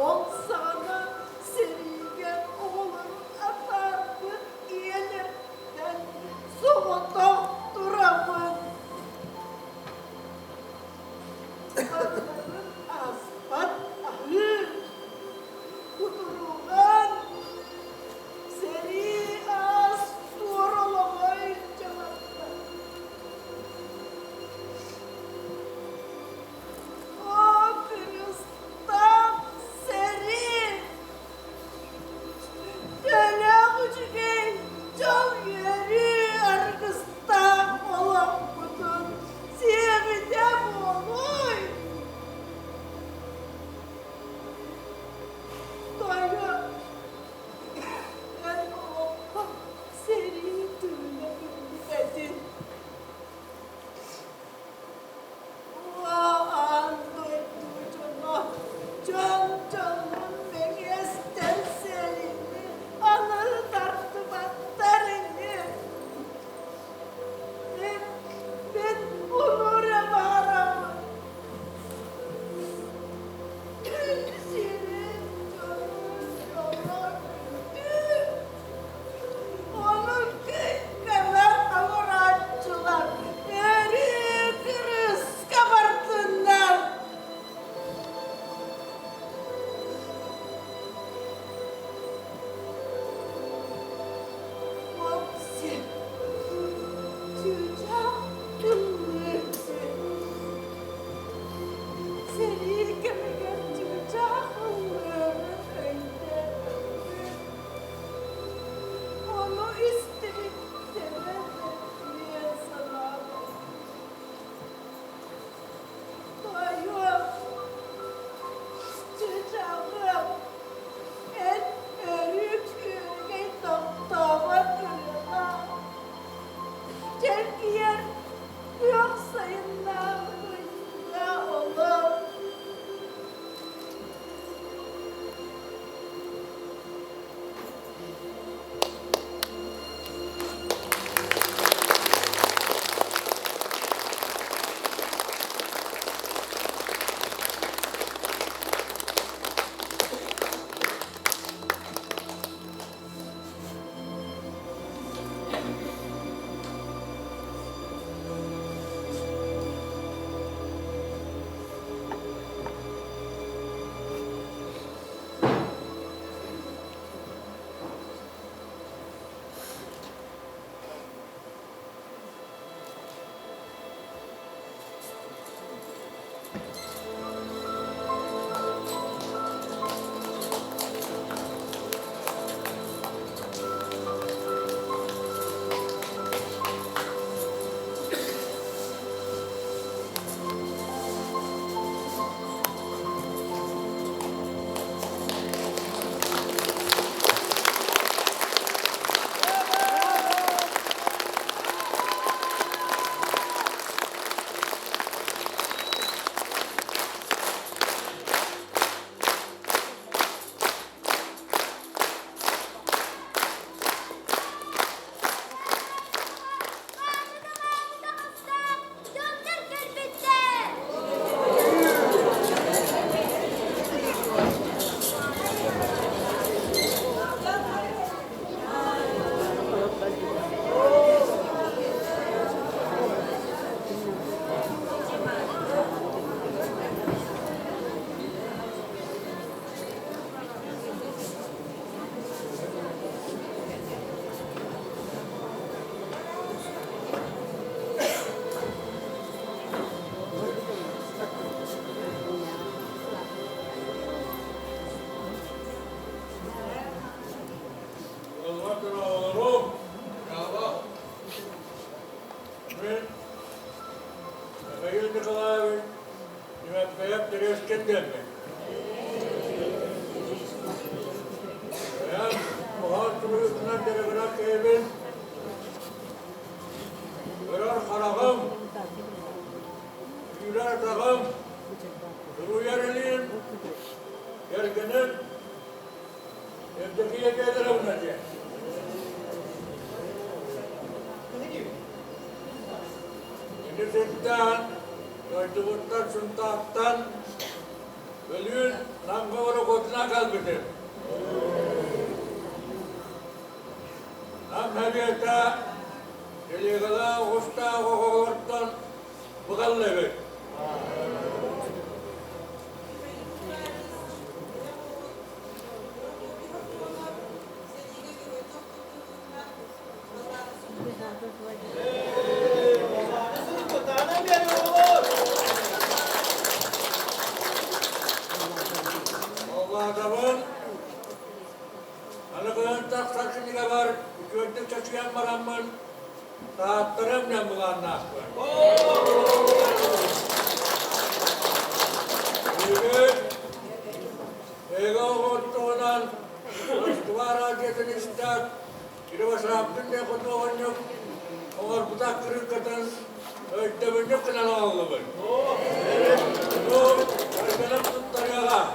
olsana serigen olur atardı iyilerden soğuda duramın. Onların asfalt ahı kudurulan seri az doğrulamayı cevaplar. O Gülistan seri dönem ucugay çok yeri arkasında olan bütün sevdem olur. Doyla ben o seri türüne bilmedim. Waan duyduğuna can canım beni ester seni anı tarttı battarını ben onura varamı seni canım onun kadar avratçılar eri kırız kabartınlar. Hapsi çocuk kıllısı seni gömüyor çocuk kıllısı onu istedik demedim diye sana. Doyum, çocuğum, en büyük ülke doktora kırına. Çekiyen yok sayınlar ya olur. Yergenin evdeki yekeleri bulacak. Şimdi sekten, yoydubuttan, suntaktan, bölüğün namgavara kotuna kalbidir. Nam heviyata, geligala, usta, kokokortan, bukallevi. Adamın alıkığın tak saçını var, gördük çaçıyan maramın, saatlerim ne bulanlar. Bugün, Ege oğuttuğundan, Rıskıvar acetini istak, bir başaraptın ne kutu oğunyuk, oğur budak kırıkkatın, öğüttemini kınalı ağlıbın. Bu, kargınım tuttarıyorlar.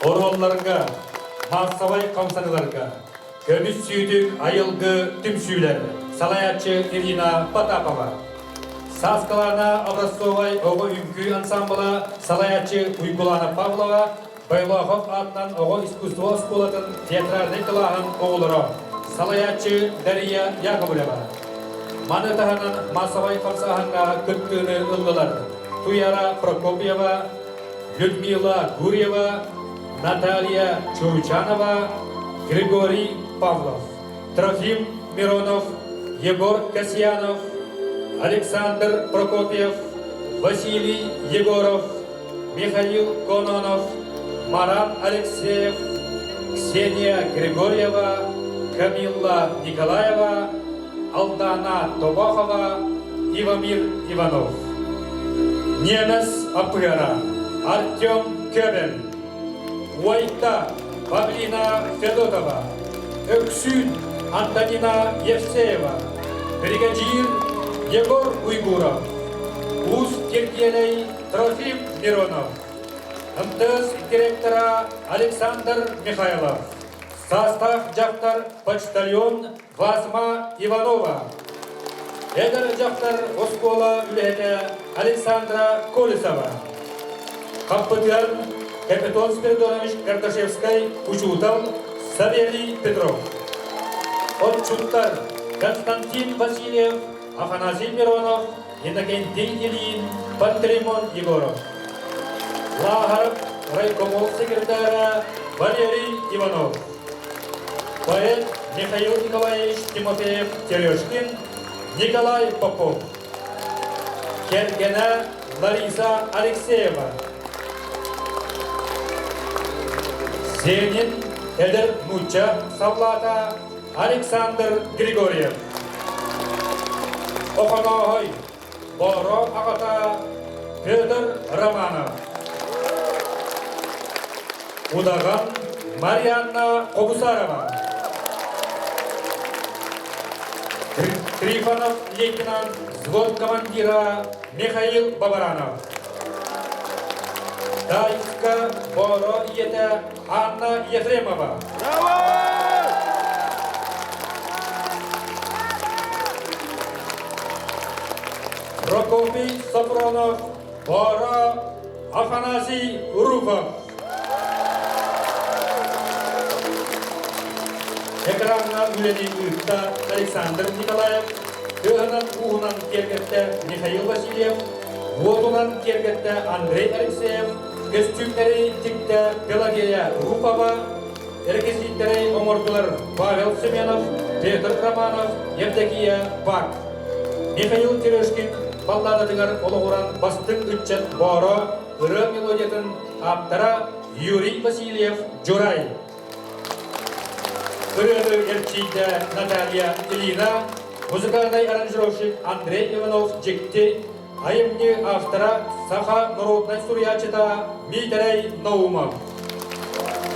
Orollarga, Massavay kamsanılarga, Gömüş süydük ayılgı tüm süyler, Salayatçı Irina Потапова. Saskalarına Образцовай oğu ünkü ansambla, Salayatçı Uygulana Pavlova, Байлахов атынан oğu искусство сколатын театральный кылағын оğulları, Salayatçı Дарья Яковлева. Манытағының Massavay kamsağına күткіні ыллылар, Tuyara Prokopьева, Людмила Гурьева, Наталья Чурчанова, Григорий Павлов, Трофим Миронов, Егор Касьянов, Александр Прокопьев, Василий Егоров, Михаил Кононов, Марат Алексеев, Ксения Григорьева, Камилла Николаева, Алдана Тобахова, Ивамир Иванов. Немес Апыра, Артем Кебен, Уайта Павлина Федотова, Öksün Антонина Евсеева, бригадир Егор Уйгуров, Уз Тергелей Трофим Миронов, МТС директора Александр Михайлов, состав жақтар почтальон Вазма Иванова, Эдер жақтар Оскола Үледе Александра Колесова, Капитан Капитон Спиридонович Карташевский учутал Савелий Петров. Отчуттар Константин Васильев, Афанасий Миронов, Иннокентий Ильин, Пантелеймон Егоров. Лахаров райкомов секретаря Валерий Иванов. Поэт Михаил Николаевич Тимофеев Терешкин, Николай Попов. Кергена Лариса Алексеева. Зенин Эдер Нуча Савлата Александр Григорьев. Оханахой Боро Агата Петр Романов. Удаган Марьяна Кобусарова. Трифонов лейтенант, взвод командира Михаил Бабаранов. Дайска Боро Ете Анна Ефремова. Прокопий Сафронов, Боро Афанасий Уруфов. Экранна Юлиан Уйта Александр Николаев, Дöhынан Угунан Кергетте Михаил Васильев, Водунан Кергетте Андрей Алексеев, Костюмтери Тикте Пелагея Рупова, Реквизиттери Омордулар Павел Семенов, Петр Романов, Евдокия Пак. Михаил Терешкин, Балладыгар Ологуран Бастын Үтчен Боро, ыры мелодиятын аптара Юрий Васильев Джурай. Ырыды эрчийді Наталья Ильина, музыкальный аранжировщик Андрей Иванов Джекти, аимни автора Саха народной сурьячета Митерей Наумов.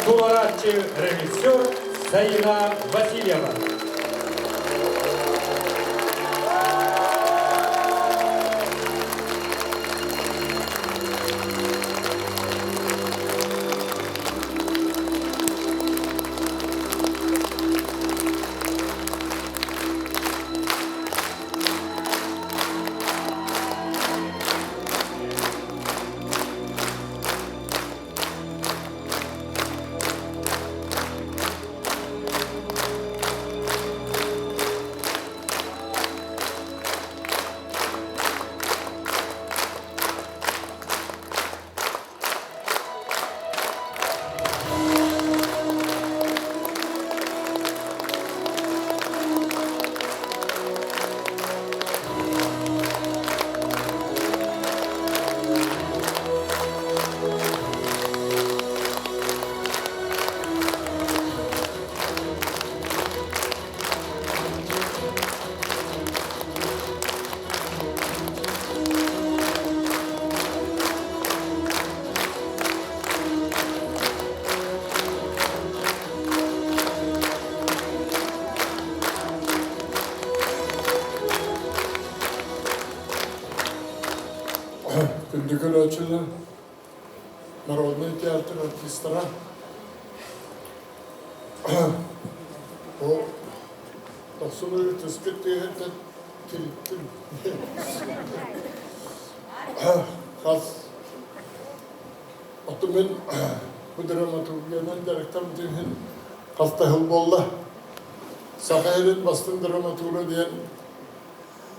Туларачи режиссер Заина Васильева. Күндүгүл очуну народный театр артисттара о тосуну түскеттегенде тилиттин хас отумен bu dramaturgiyanın direktör müdürün hasta hılbolla Sakarya'nın bastın dramaturgu diyen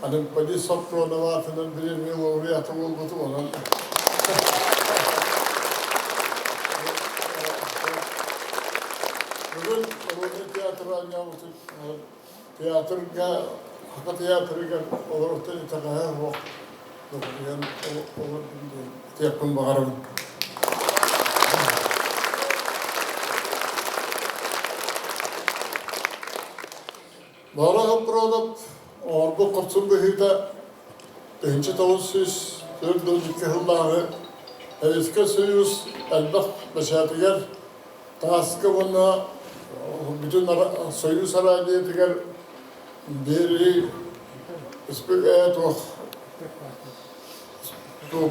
Adım padi sopronovatının bilinmeyi laureatı oldu olan. Bugün bu tiyatronya olsun. Tiyatroga, hakka tiyatroga olurdu itakaya yok. Yani olur tiyapın bakarım. Bağla product. Orada kurtsun büyüde önce tavsiz dördüncü yılları eski soyuz elbette başarılar taskı buna bütün soyuz sarayı diğer biri ispiyat o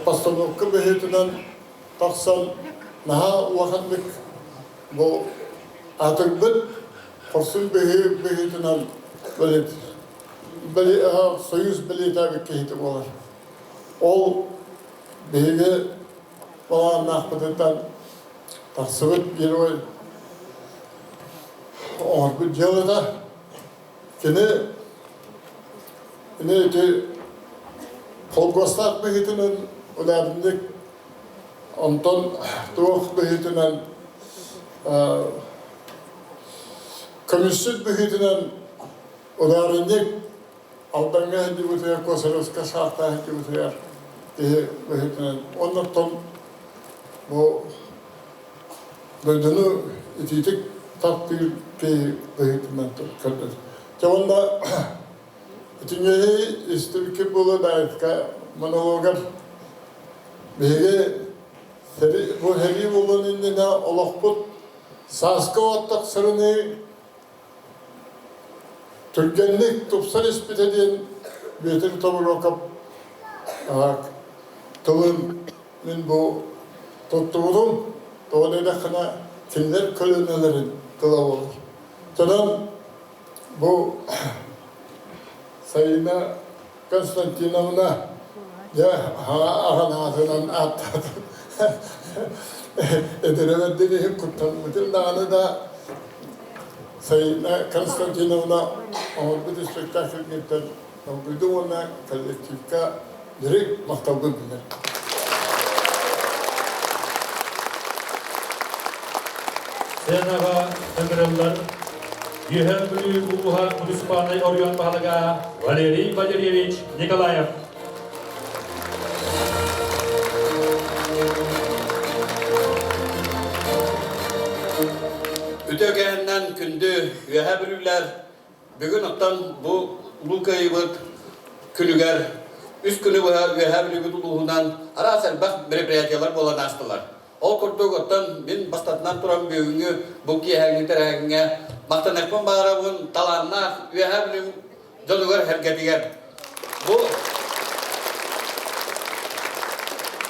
pastanovka büyütüden taksan naha vakitlik bu atırbet kurtsun büyütüden böyle Soyuz biletleri kehitip olur. Ol beyge olan nakbıdıdan taksıbıt bir oy orbu cevada yine eti kolgostak behitinin ularındık ondan doğuk behitinin komüsüt behitinin ularındık Aldanga hindi butuya kosaroska sahta hindi butuya diye bahitinan. Ondan bu dördünü ititik takdir ki bahitinan kalır. Çavanda itingeyi istirki bulu daitka monologar bege bu heri bulun indine olakput saska ottak sırını Türkgenlik topsal ispit ediyen betir tavır okap tılın bu tuttuğum doğadayda kına kimler kölönelerin tılav olur. Canım bu Sayına Konstantinovna ya ağan ağzından atladı. Ederemediğini kutlanmıştır. Dağını da Sayına Konstantinovna bir spektakl getir. Bu ona kolektifka direkt maktabı bilir. Senaga Tanrılar Yühen Büyük Uluha Municipalny Orion Bahalaga Valeriy Valeryevich Nikolayev. Үтөгәһеннән күндү үһә бүрүләр бүгүн оттан бу лукайбыт күнүгәр үс күнү үһә бүрүгү тулуһунан арасел бак мероприятиялар болан астылар. Ол курдук оттан мен бастатынан турам бүгүнгү бу киһәгин терәгиңә мактанакпын багарабын таланна үһә бүрү жонугар хәрәкәтигәр. Бу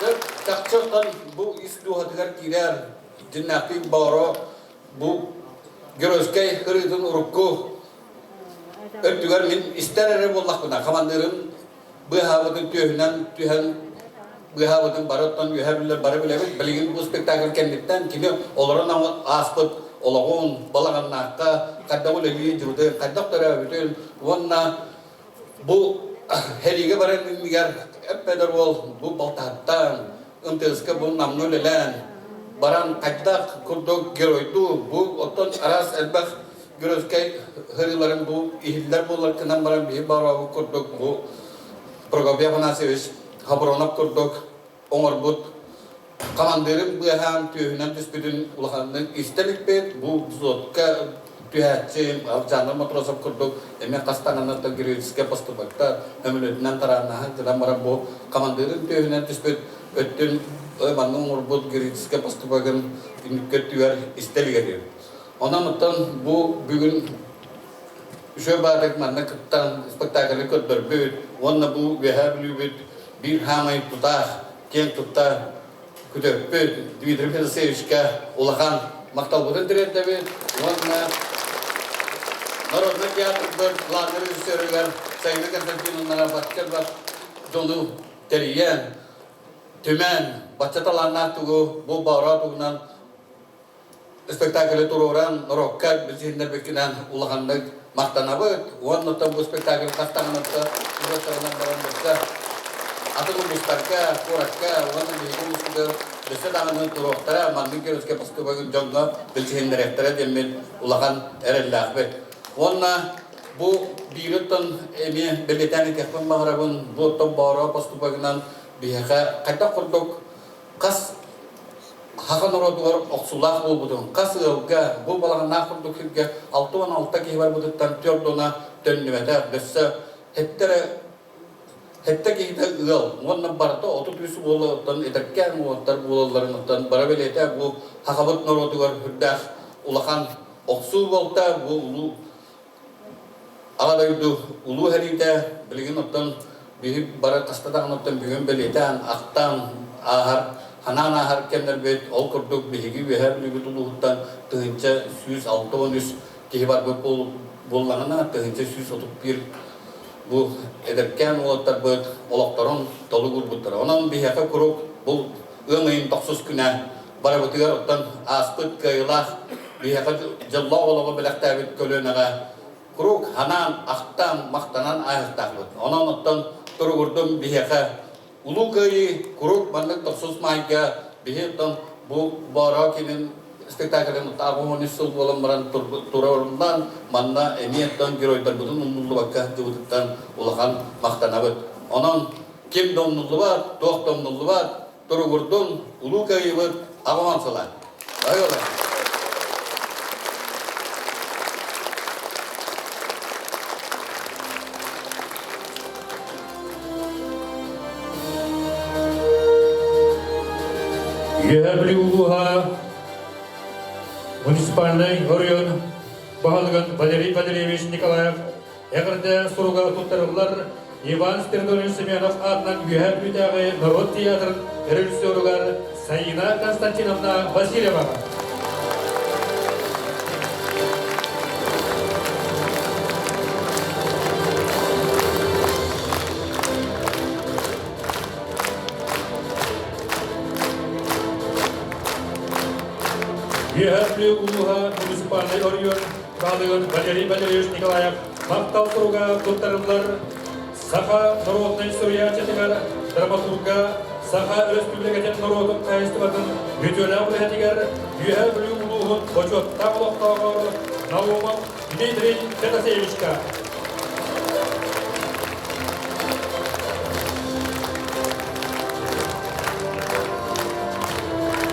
Тақчақтан бұл исдуғатығар кейлер жиннақпен бауыры бұл геройскай қырыдың ұрыққы өттігер мен істер әрі болақпына. Қамандырын бұғабыдың түйінен түйін бұғабыдың барыттан үйәбілер бары білеміз. Білген бұл спектакль кәндіктен кейлі оларын аспыт, олағын, балаған наққа, қадда бұл әлі жүрді, қаддақтары өтін, онына бұл Хәриге баран мигәр әппәдер ол бу балтаттан ынтыска бу намны ләлән баран кайтак курдок геройду бу оттон арас әлбәх геройскай хәриләрен бу иһилләр булар кынан баран би барабы курдок бу Прокопьев Афанасьевич хабаронап курдок оңорбут командирин бу һәм түйүнән түспүдүн улаханның истелик бет бу зотка Түйәтчен, алжаныр матросов күрдік, әме қастанғаннан героическе поступакта өмілетінен тараннаға жыдан бара бұл командирин түйінен түспет өттін өйманның ұрбұт героическе поступагын үмікке түйер істеліге дейм. Онан ұттан бұл бүгін үші бардық манна күттан спектаклі көттір бөйт, онна бұл өйә білі бөйт, бір хамай тұтақ, кен тұтта күтіп бөйт, Дмитрий Федосеевичке улахан мақтал бұдын тіретті бөйт, онна Народный театр был главный режиссер Сайна Константиновна Батчербат, Дону Териян, Тюмен, Бачаталана тугу, Бу Баура тугунан спектакль туруран, Роккар, Безиндер Бекинан, Улахандык, Мақтанабыт, оннотан бу спектакль Кастананатта, Улаханан Барандырса, Атыгу Бустарка, Куракка, Улахан Бехикумускуды, Беседанын туруқтара, Мандын Керуске Пастубагын Джонга, Безиндер Эфтара, Деммен Улахан Эреллахбет. Онна бу биреттен эме белетәне тәхмин багырабын бу тоббара поступагынан бияха кайта курдук кас хахан ородугар оксулах болбудун кас ылга бу балага нахурдук хилге 6-16 кихбар будуттан төрдона төннүмәтә бессе хетте кихде ыл онна барта оту түсү болуттан эдеккән оттар болуларындан бара белете бу хахабыт нородугар хүрдәх улахан оксу болта бу Аладайду улу хәридә билген оттан бихи бара кастадан оттан бүген белетән ақтан ахар ханан ахар кемнер бет ол курдук бихиги веһәр билге тулуттан тыгынча 163 кихбар бу болланына тыгынча 131 бу эдеркән олаттар бит олактарын толу гурбуттар онан бихәкә курук бу ымын тахсус күнә бара бутыгар оттан аспыт кайлах бихәкә җалла олага беләктә бит көлөнәгә Круг, ханан, ақтан, мақтанан айықтақбыд. Онан оттан тұрғырдым бихеқа. Улу көйі, круг, мандық тұқсыз майға, бихеттан бұл бара кенен спектаклін тағуын үсіл болын баран тұрғырымдан, манна әмиеттан геройдар бұдың ұмнулы баққа жүгітіктен улахан мақтанабыд. Онан кем домнулы бар, тоқ домнулы бар, тұрғырдым, улу көйі бұд, ағымансыла. Айола. Егерли улуға муниципальный район бағалығын Валерий Валерьевич Николаев әғірді сұруға тұттырылар Иван Стердович Семенов атынан егерли тағы народ театрын режиссеругар Сайна Константиновна Васильеваға. Егерли улуға муниципальный район бағалығын Валерий Валерьевич Николаев мақтал сұруға тұттырылар Саха народный сурьячетігер драматурга Саха республикатен народын қайыстыбатын өтелі ұлғатігер егерли улуғын қочоттан ұлықтағыр Наумов Дмитрий Федосеевичка.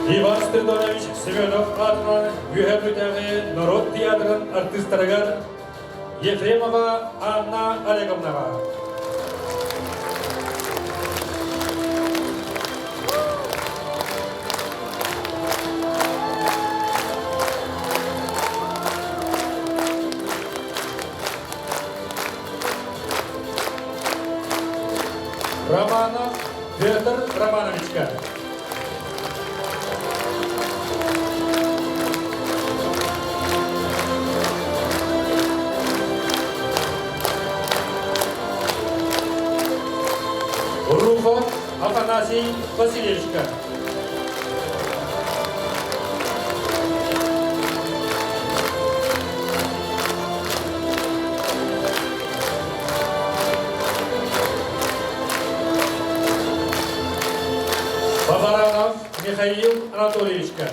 Иван Стридонович Семенов атынан Юхербютағы народ театрын артисттарыгар Ефремова Анна Олеговнаға. Романов Петр Романовичка. Рухов Афанасий Васильевичка. Бабаранов Михаил Анатольевичка.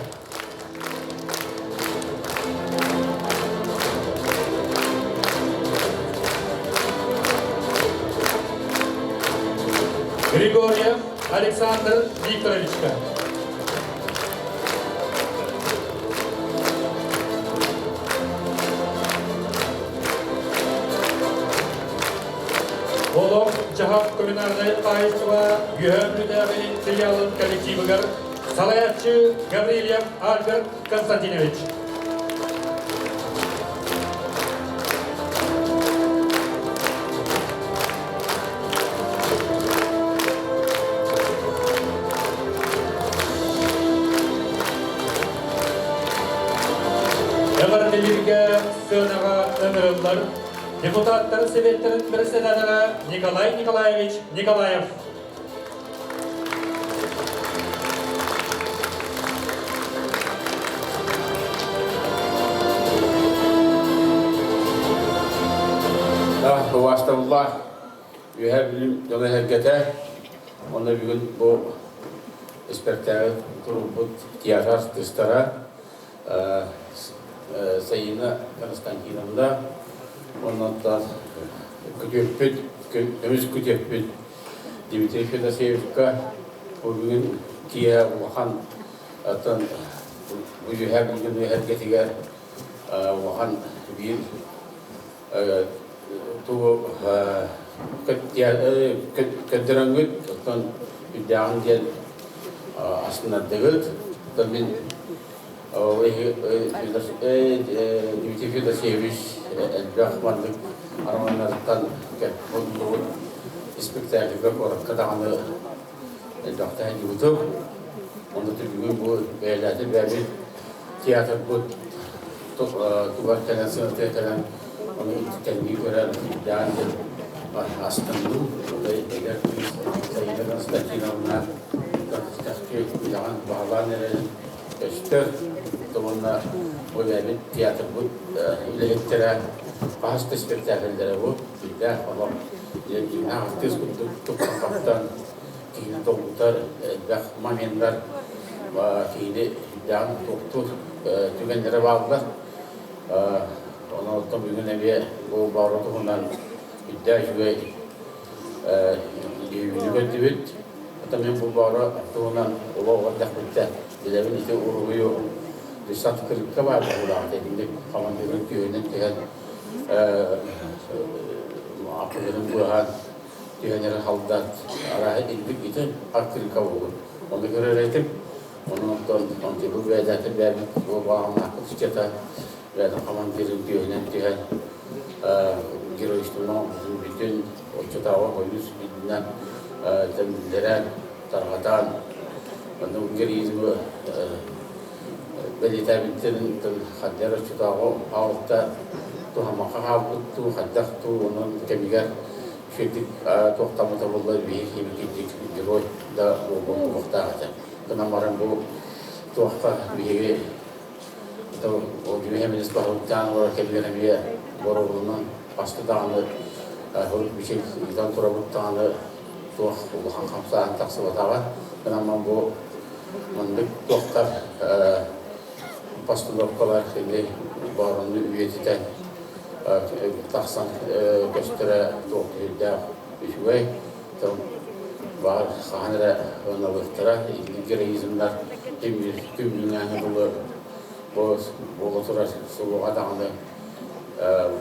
Григорьев Александр Викторовичка. Олог Жахап коммунальный кайыстыва Юхербютағы филиалын коллективігер Салаятчы Гаврилев Альберт Константинович. Эвардилерге сынаға өмірілдер депутаттар советтерін председателі Николай Николаевич Николаев. Астагфируллах, Юхербилим жаңа хәркәтә, онда бүгін бұл спектакль тұрып театр артисттары Саина Константиновна, ondan kütüpüt, ömüz kütüpüt Dmitri Fedoseyevka bugün kiye vahan atan bu yüher bugün hareketiger vahan bir tu kedirangut atan bidang dia aslında değil tabii Dmitri Fedoseyevich Rahmanlık Armanlardan bu spektakülde kadağını doktor YouTube. Onda bugün bu beylerde bir tiyatro bu tuvar kanasını tekrar onu kendi gören yani aslında eğer sayıda Konstantinovna Konstantinovna yan bağlanır işte Tomana bu bir tiyatro bu iletişimde pasta spektaküllere bu bir de Allah yani artist tutmaktan ki doktor bakmayanlar ki yan doktor tükenlere bağlılar onu da bugün bir bu bağırtıkından iddia ve yürüyüş tabii bu bağırtıkından o vakit bitti dileğin işte uğruyor Risat kırıkta var burada dediğimde kamanların köyünden teher akılların buğan tüyenleri halda araya indik için kırıkta olur. Onu görerek onun bu vedatı vermek bu bağımlı sıçata ve kamanların köyünden teher giriştiğinde bütün o çatava koyuz birbirinden temizlere tarhatan onun gerizmi Beli tabitlerin hadder çıtağı altta tuhama kabut tu hadder tu onun kemiger şekil tohtamata bullar bir hibiklik diyor da bu muhtaç. Kenamaran bu tohta bir to o gibi hem ispahutan var kemiger bir borulunun pastı dağını holup bir şey izan turabuttanı toh ulan kamsa taksıvatağa kenamaran bu mandık tohtar Postulovkalar şimdi barını üyetinden taksan göstere topluluğundaüşüvey tam var sahnede ona vaktıra ilgili izimler Tümlüğüne bola turar suluğa dağını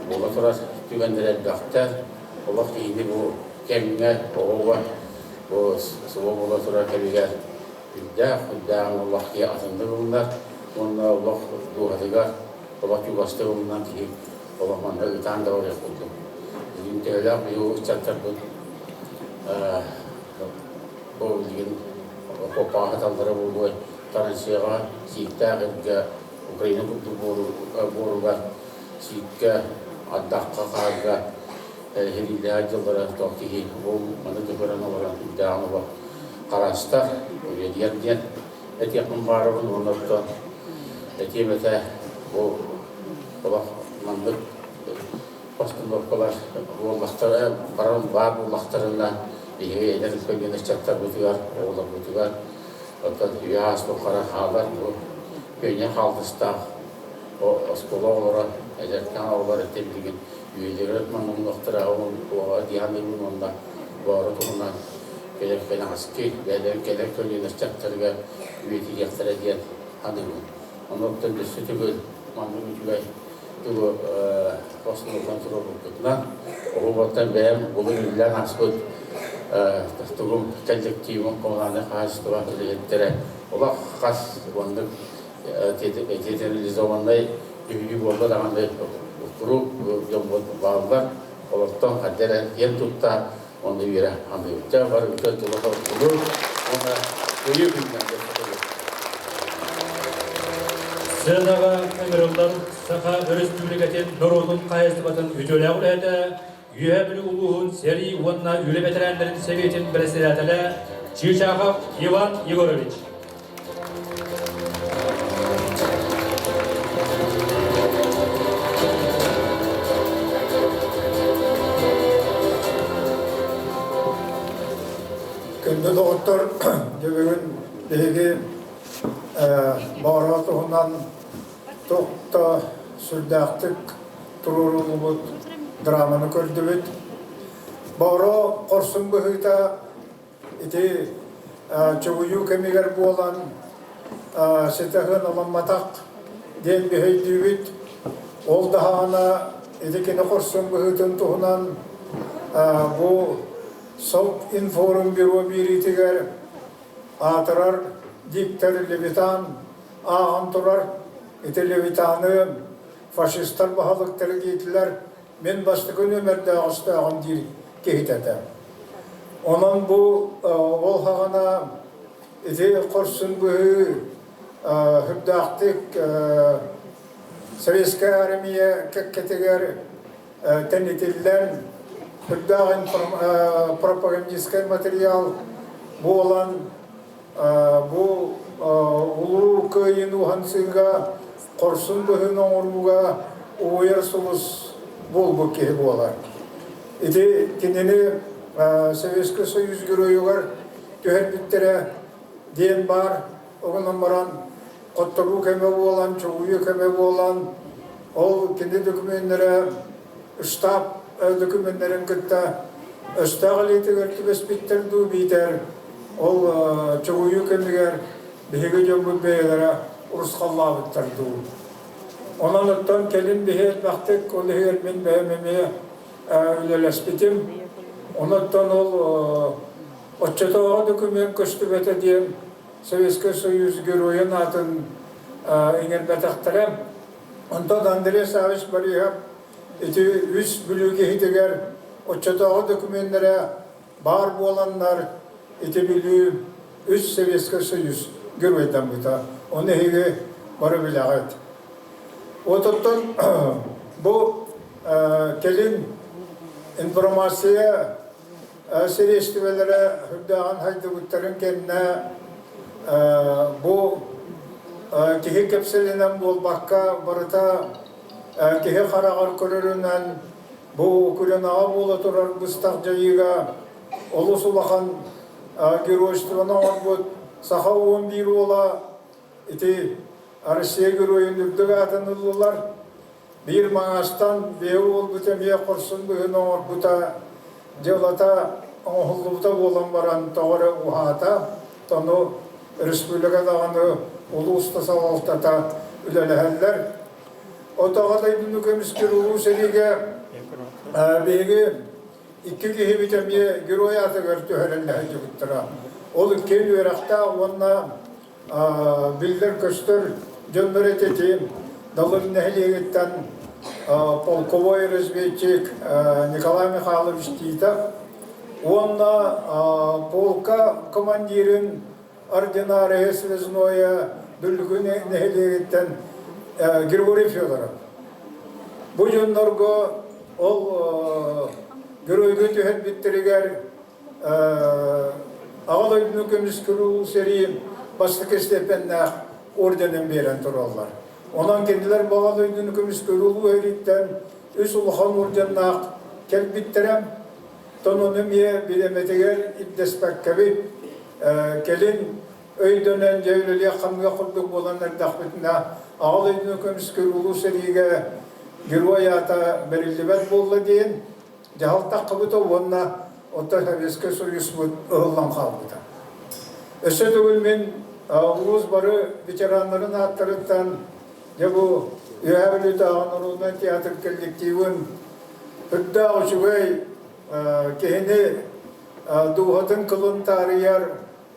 bola turar tügendiler dağıtlar. Allah diyini bu kemine oğuva bu suluğa bola turar kebiger. Hüddağın Allah diye atındı bunlar. Onunla Allah duhadıgar. Allah yuvastı bundan ki Allah manna ütan da oraya koydu. Bizim tevlak bir çatır bu. Bu bilgin kopağı tallara buldu. Taransiyaga sikta ga Ukraina boruga sikka addaqqa qaga herilla jallara toqtihi bu mana debarana wala da'ama ba qarasta yediyan etiyaqın barabın onlardan etiyemete bu Allah mandık Başkan doktorlar bu vaxtlara baran var bu vaxtlarında eder köyüne çatlar bitiyor oğlan bitiyor Otan yas bu kara haber bu köyüne haldısta o oskola olarak ederken olarak tebliğin üyeleri öğretmenin doktora o diyanların onda var oturma gelirken asker gelirken köyüne çatlarga üyeti yaptıra diye hanım ondan da sütü göl manın ücüle bu Osmanlı kontrolü kutlan o vaktan benim bugün ilan asbut Tuğum kendiktiğimin konularına karşı duvar edilere ola khas bandık tedirli zamanında gibi oldu da anda grup bağlar olaktan kadere yer tutta onu yere anlıyor. Var bir tane olur ona koyu bilmem Sıraдағы ömürler Saqa Respublikaten Norudun qayısıbatın ücöle ulayda Yühebli uluğun seri uvanna üle veteranların seviyetin prezidatele Çiçakov Ivan Yegorovich. Kendi doktor gebegin dehegi bağırat ondan tokta sürdaktık tururulubut dramanı kördübüt. Bağıra korsun bıhıta iti çoğuyu kemiger bu olan setahın alammatak den biheydübüt. Ol daha ana edekini korsun bıhıtın tuhunan bu Soğuk inform büro bir itiger atırar dikter levitan ağın turar iti levitanı faşistler bahalıkları giydiler men bastıkın ömerde ağustağın dir kehitete. Onun bu ol hağına iti korsun bühü hübdaktik Sovetski armiye kekketiger tenitilen Hüddağın propagandistkel materyal bu olan bu ulu köyün uhansıga korsun bühün oğurluğa uyarsuluz bol bu kehi bu olan. İdi kendini Sovetski Soyuz görüyorlar tüher bittere diyen var oğunun varan kotturu keme bu olan çoğuyu keme bu olan o kendi dokümenlere üstab dokümenlerin kıtta östağaleti görtübes bitterdu biter ol çoğuyu kemiger bihege jombu beylere urusqalla bitterdu onanıttan kelin bihet baktık ol her min behememe ülelesbitim onattan ol oççatağa dokümen köstübete diyen Sovetski Soyuz Geroyen atın ingen betaktarem ondan Andrei Savich Barihab iti üç bölüge hitiger oçatağı dokümenlere bar bu olanlar iti bölü üç Sovetski Soyuz görmeden buta onu hege barı bilağıt. Otottan bu kelin informasyaya seriştivelere hüddağın haydugutların kendine bu kihi kepselinden bol bakka barıta kihi qarağar körüründen bu okuren ağa bola turar bыстaq jayıga olu sulakan geroyştığına orbut saha 11 ola iti Arsiye geroyun ürdüğü atınırlılar bir mağastan beğu ol bütemiye korsun bühün orbuta devlata oğulluğuta bolan varan doğru uhata tonu республика дағаны ұлы ұста салалтата үлеләһәлләр. Отағадай дүнүкеміскер ұлы сереге беге икки кихи битемие герой атыгар төһәрәлләһә жігіттіра. Ол кен өрақта онна билдер көстөр жөндөр ететейін. Далын нәхилегеттен полковой разведчик Николай Михайлович Титов. Онна полка командирин ординария связное бүлгүн нәхилегеттен Григорий Федоров. Бұл жөнлерге ол геройге төхет біттерігер ағалай нүкеміз күру серейін бастық степеннақ орденен берен тұралар. Онан кенділер бағалай нүкеміз күру өреттен үс ұлыған орденнақ кел біттерем. Тонуным е білеметігер ипдеспәк кәбі келін өйдөнен жәулелі қамға құлдық болан әрдақ бітіне ағалай нүкеміз күру серейге герой ата берілдібәт болды дейін. Жағалтақ қыбыты онына Отта Советский Союз ұғылан қалбыда. Өсі түгіл мен ұлыз бары ветеранларын аттырыттан бұл үйәбілі тағын ұрылынан театр коллективін үдді ұшығай кейіне дұғатын қылын тарияр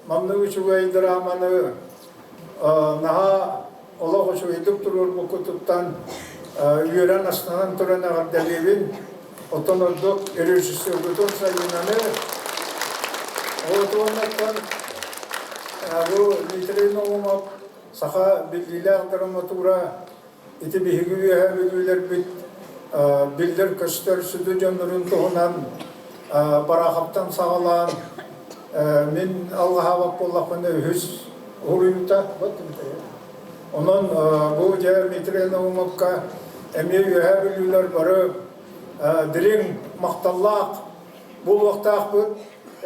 мамны ұшығай драманы наға олақ ұшығайдық тұрыр бұл күтіптан үйерен астанан тұран ағар дәлебін Отон ордук режиссер Гутон Сайынаны отоннаттан бу литерейно умап саха билдилер драматура ити бихиги хабилер бит билдер көстөр сүдү жоннорун тугунан барахаптан сагалан мен Аллаха боллахыны хүс уруйта онон бу жер литерейно умапка эми хабилер бары Дирин мақталлақ бұл вақтақ бұд,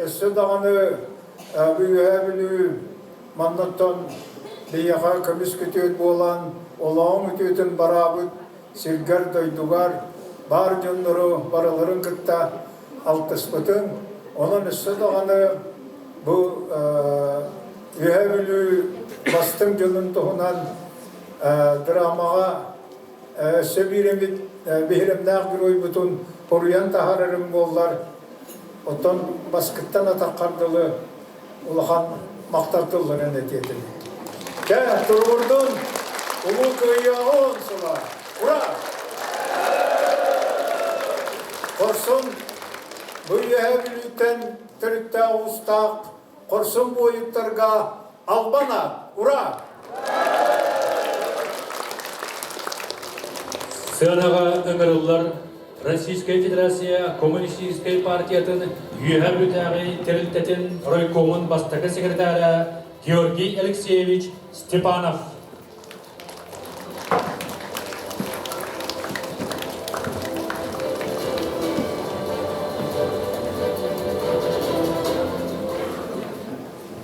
әсі дағаны бүйәбілі мандаттан бейяға көміс көтет болан, олауын өтетін бара бұд, сергер дойдуғар, бар жонлары бараларын күтті алтыс бұтын. Оның әсі дағаны бұл бүйәбілі бастың жонын тұғынан драмаға әсі биремет Бехиремнақ герой бұтын Поруян тахарарым боллар. Оттан басқыттан атаққардылы ұлақан мақтартыларын әтетілі. Кә, тұрғырдың ұлы көйяғын сұла. Ура! Қорсын бұйы әбіліттен түрікті ауыстақ, қорсын бойыттарға албана. Ура! Сынаға өңірілер Российская Федерация Коммунистической партиятын үйәбілітәғі терілтетін ройкомын бастығы секретары Георгий Алексеевич Степанов.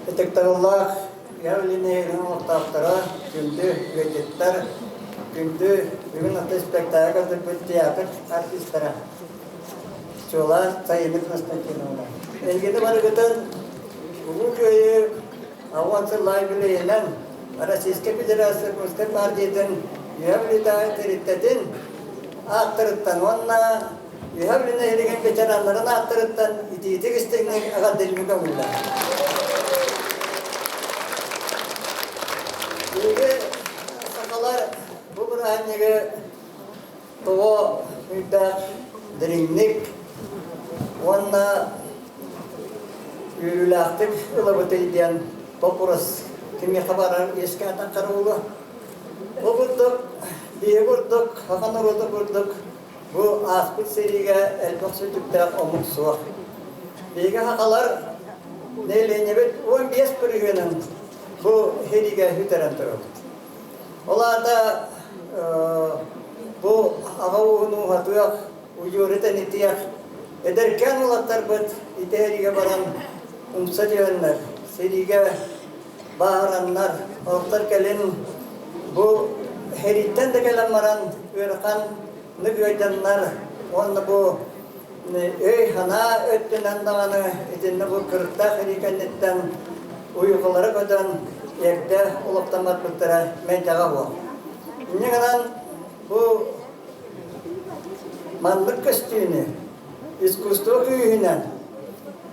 Этектағыллах, явленерін ортақтара, күнді өйдеттер, күнді бүгін атты спектакльді бұл театр артистара. Çoğlar sayımız Konstantinovna. Elgide barıgıtın bu köyü avansırlar bileğinden Российская Федерация Коммунистической партиятын үйәбілі теритетін ақтырыттан, онна үйәбіліне ереген ветеранларын ақтырыттан итиетік істігінің ағадылмы көңілді. Үйге сақалар бұл бір әнеге тұғы үйдақ діріңнік онна үйілақтық ұлабыты иден попурас кеме хабарар еске атан қаруылы. Бұл бұрдық, бейі бұрдық, хаған ұрылды бұрдық. Бұл аспыт сериге әлбақ сөйтіктәк омық суақ. Бейге хақалар нейленебет 15 бүрігінің бұл хериге хүтерен тұрып. Оларда бұл аға уғыну хатуяқ, ұйырытын итияқ. Эдеркен олаттар бұд итериге баран ұмса жевенлер, сериге бағаранлар, олықтар кәлін бұл хериттен де кәлін маран өрқан нүк өйденлар, онны бұл өй хана өттінен дағаны етінні бұл кырықта херикенеттен ұйғылары көден Yerde olaptamat bıttıra meytağa bu. Ne kadar bu manlık kastığını, iskusto köyünden,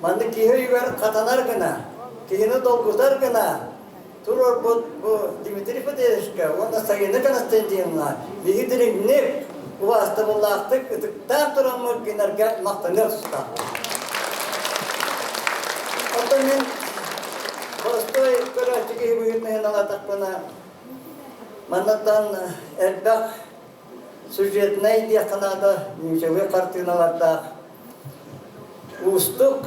manlık kihe yuvar katanar gına, kihini dolgutar gına, turur bu Dimitri Fedeshka, onda sayını kanastendiyonlar, bihidirin ne, bu hasta bullaktık, ıtıktan turamur ginerge maktanır usta. Otomen, Kostoy köröhteki büyütmeyen alatak bana, manattan elbak, süjet neydi yakınada, nimşevi kartinalarda, ustuk,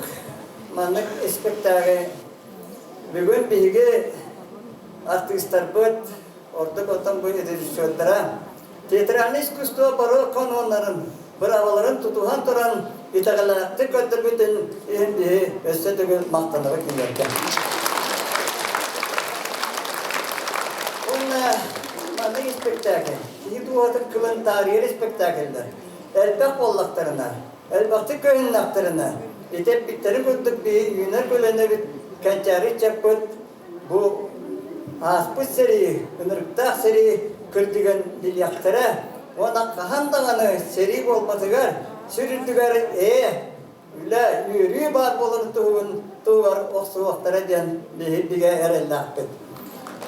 manık espektari, bugün bilgi artistler böt, orada kotan bu edilişiyordara, teatralni iskusto baro kononların, bravaların tutuhan turan, itagalattık ötür bütün ihimdiği össedögü maktanarak ilerken. Manık spektakl, itu atık kılın tarihi spektakldir. Elbak bollaklarına, elbaktı köyünün aktarına, itep bitleri kurduk bir yüner kölene bir kençari çapıt, bu aspıt seri, ınırıktak seri kırdıgan dilyaktara, ona kahandağını seri bolmatıgar, sürürdügar üle yürüyü bar bolun tuğvar oqsu vaktara diyen bihe erelle akbet.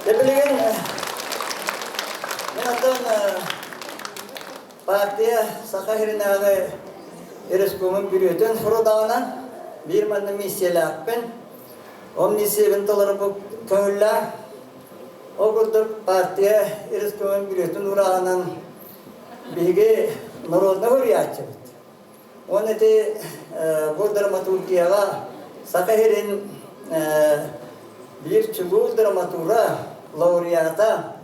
Tebiligen, menattan partiya Sakahirin ağı ereskumun bürüyeten fırıdağına bir manı misiyeli akben. O misiyevin doları bu köylüler. O kurduk partiya ereskumun bürüyeten urağının bilgi narodna hürriyatçı. Onu de bu dramaturgiyaga Sakahirin bir çubuğu dramatura laureata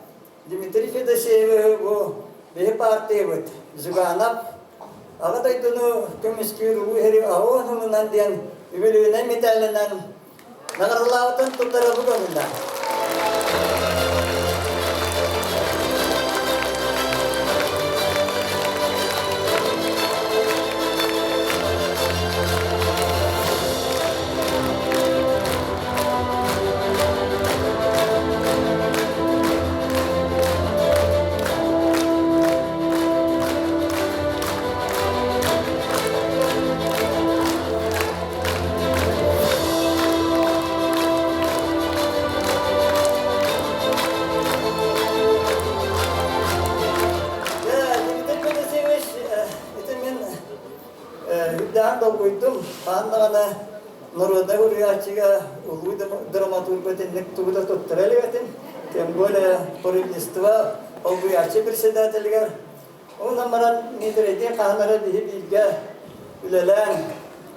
Dimitri Fedoshev bu bir partiye bud. Zuganap ağaday dunu kömüskü ruhu heri ağonundan diyen übelüğüne mitallenen nagarlağıtan tutara bu gamında. Anna Narodna hurriyatçıga ulu dramaturg betinlik tuğda tutturali betin. Tembole polististva hurriyatçı председательгер. Ona maran nidredi kahnara bihi bilge ülelen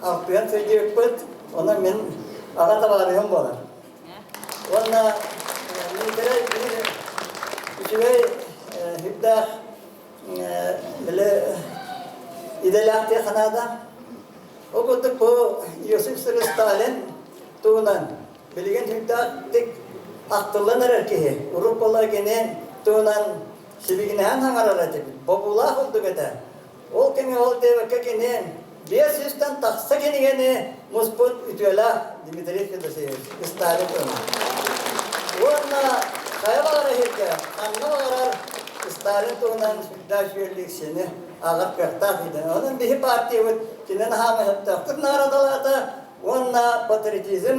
aktuyan seydi ökbet. Ona men ağa tabarıyım bolar. Ona nidredi üçüvey hibda bile idelakti kanada. O kutuk bu Yosif Stalin tuğunan bilgen hüdda tek aktıllanar erkeği. Avrupalılar gene tuğunan şibiginen hangaraladı. Popula oldu gede. Ol kemi ol devaka gene bir sistem taksa gene musput ütüela Dimitri Fedoshev Stalin tuğunan. Ona kayvalara hekka anlamalar Stalin tuğunan hüdda şüyerliksini agar kertak idi. Onun bir parti var. Kinen hame hatta naradalarda onna patriotizm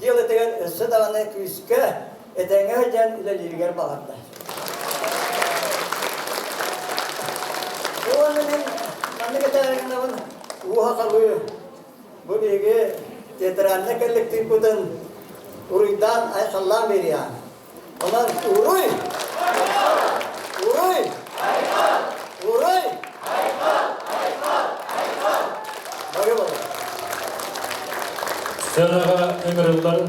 diyeteger sedane küske etenge jan ileriger bağırdı. Onun memleketlerinde bu hakalı bu bilgi teatranne kolektif kudan uruydan ay sallam veriyor. Onlar uruy Sanaga emirler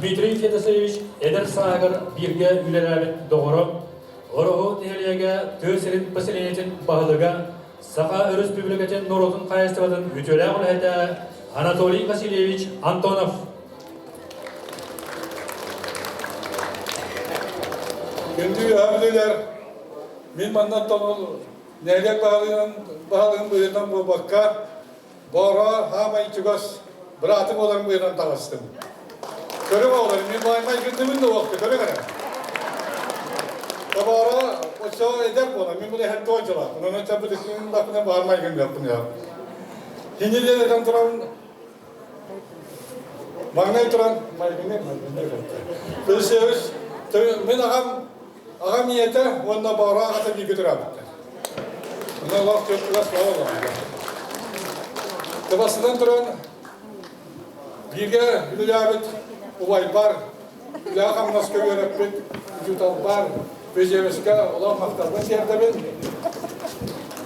Dmitri Fedosevich eder sagar birge ülelerle doğru. Orohu tehliyege töserin pasileniyetin bahlıga Saka Respublikatin Norodun Kayastıvadın ütüle olhete Anatoly Vasilyevich Antonov. Kendi abiler min manattan neylek bağlığın buyurdan bu bakka Bora hama içigos bıratım olan buyurdan tavastım. Körü oğlan, min baymay gündümün de vakti, körü göre. Tabara, o çoğu eder bu ona, min bunu hep doğucular. Bunun tabi dikinin dakine bağırmay gün yaptım ya. Hindi de neden duran, Magnay turan, maygınlar. Biz seviyoruz. Ben ağam niyete, onunla bağırağa kadar bir götür abi. Bunlar laf çok biraz bağlı olan. Tabasından turan, birge Hülya Ubay var, Hülya Kamnaskı öğretmen, Jutal var, Bejeveska, olan maktabın yerde ben.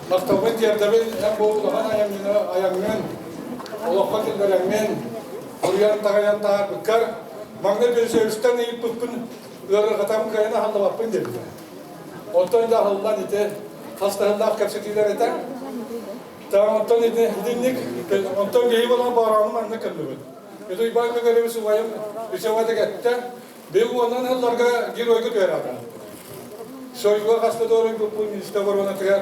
Maktabın yerde ben, hem bu ulan ayağımın, Allah fakirlerimden, Oryan tağayan tağar bıkkar, Magna Bejeviskan eğip bıkkın, ıırı katam kayana halda bakpın dedi. Ondan da haldan ite, hastahında kapsetiler eten, tamam ondan ite dinlik, ondan geyip olan bağıranım anne kalıyor. Itu ibang nagari suwayam isawada gatta begu onan hallarga giroygu terada. Soygu kaspa doro grupo ministra borona triar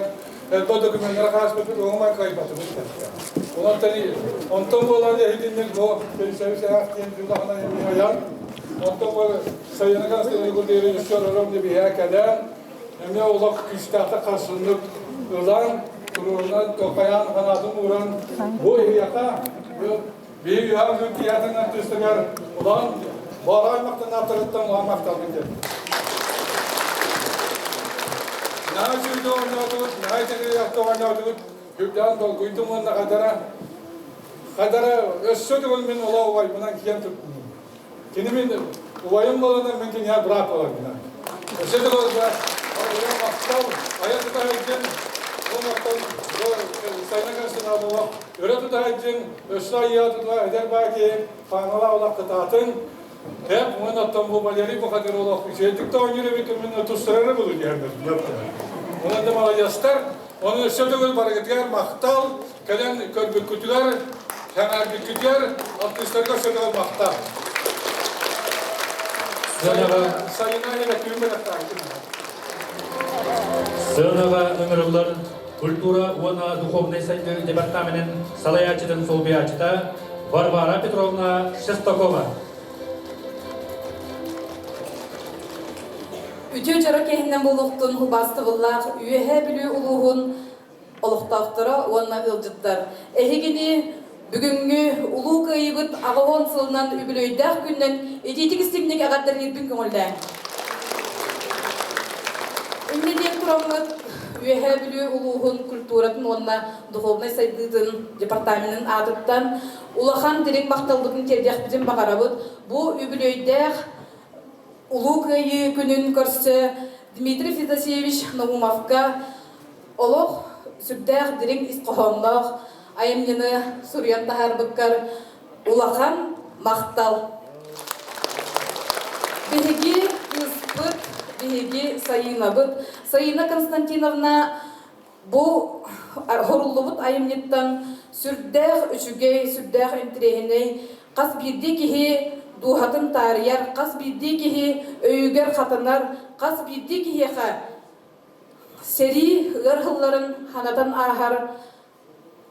el todo dokumentara kaspa roman kaybatu. Onan tani onton bolan ya hidinlik bo servise aktien julahana yayan. Onton bol sayana kaspa ego deri şororom de biha kadan. Emne olak kistata kasınlık ulan turuna tokayan hanadın uran bu yaka bir yuhan gün tiyatından tüstüler ulan bağırmaktan atırıttan ulanmaktan bildir. Naha sürüde oynadık, naha içeri yaptı oynadık. Hübdan dol guydum onda kadara össödük olmen ola ovay bundan kiyen tuttum. Kinimin ovayım bolana mümkün ya bırak olar bina. Össödük olacak, oyun maktal, hayatı da hüccen, o maktal, sayına karşısına alıva. Öğreti daha için Ösla Yiyatı da eder belki fanala olak kıtatın. Hep onun attan bu baleri bu kadar olak şeydik de on yürü bitimin ötüstüreni bulur yerdir. Onun da mala yastar, onun ösödüğü baraketler, maktal, kelen körbükütüler, hemen bükütüler, artistlerine ösödüğü maktal. Sayına yönetimi bıraktar. Sığınağa ömürler Культура уона духовной сайты департаментин салаячытын солбиячыта Варвара Петровна Шестакова. Ütü jara kehinden buluktun hubastı bullaq, üyehe bilü uluğun oluqtaqtıra uonna ılcıttar. Ehigini бүгүнгү улуу кайыбыт агавон сылынан үбүлөйдах күннен эдитик истимник агаттар ирбин көңүлдә. Үннеден турамыт Üyehe bilü uluğun kulturatın onunla dуховной сайдыдын департаментinin adıptan ulahan direk baktaldıkın tercih bizim bakarabıt. Bu übülöydek ulu kayı günün körse Dmitri Fedosevich Naumovka oluq sübdek direk iskohonlaq ayımlını Suryan tahar bıkkar ulahan maktal. Behegi kızpıt Behegi sayınabıt. Sayına Konstantinovna bu horulubut ayımnettan sürdek üçüge, sürdek entrehine qas birdi kihi duhatın tariyar, qas birdi kihi öyüger xatanar, qas birdi kihi xa seri ırhılların hanatan ahar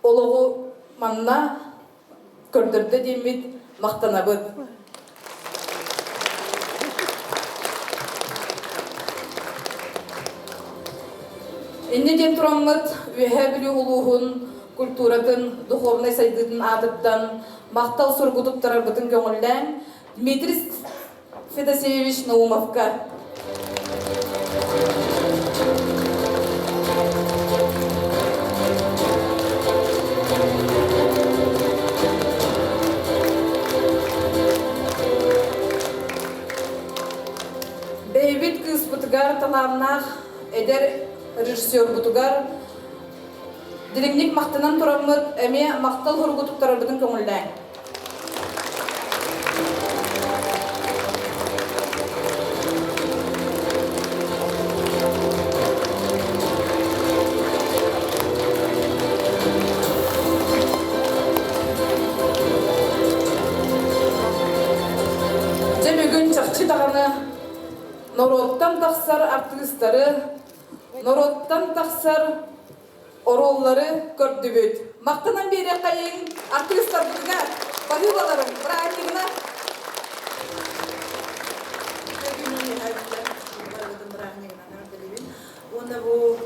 oluğu manna kördürde demit maqtanabıt. Эннеден тураммыт үеһэ билүү улуухун культуратын духовной сайдытын аадыттан мактал сургутуп тарарбытын көңүллэн Дмитрий Федосевич Наумовка. Бейбит кыспытыгар талаамнаах эдер режиссер бутугар дирекник мактанан турамыт эме мактал хоргутуп тарабытын көңүлдән. Бүгүн чакчы таганы Народтан тахсар артисттары Народтан тахсар ороллары көрдүбүт. Мактанан бери кайын артисттар бүгүн багылаларым, бирок айтыгына Онда бу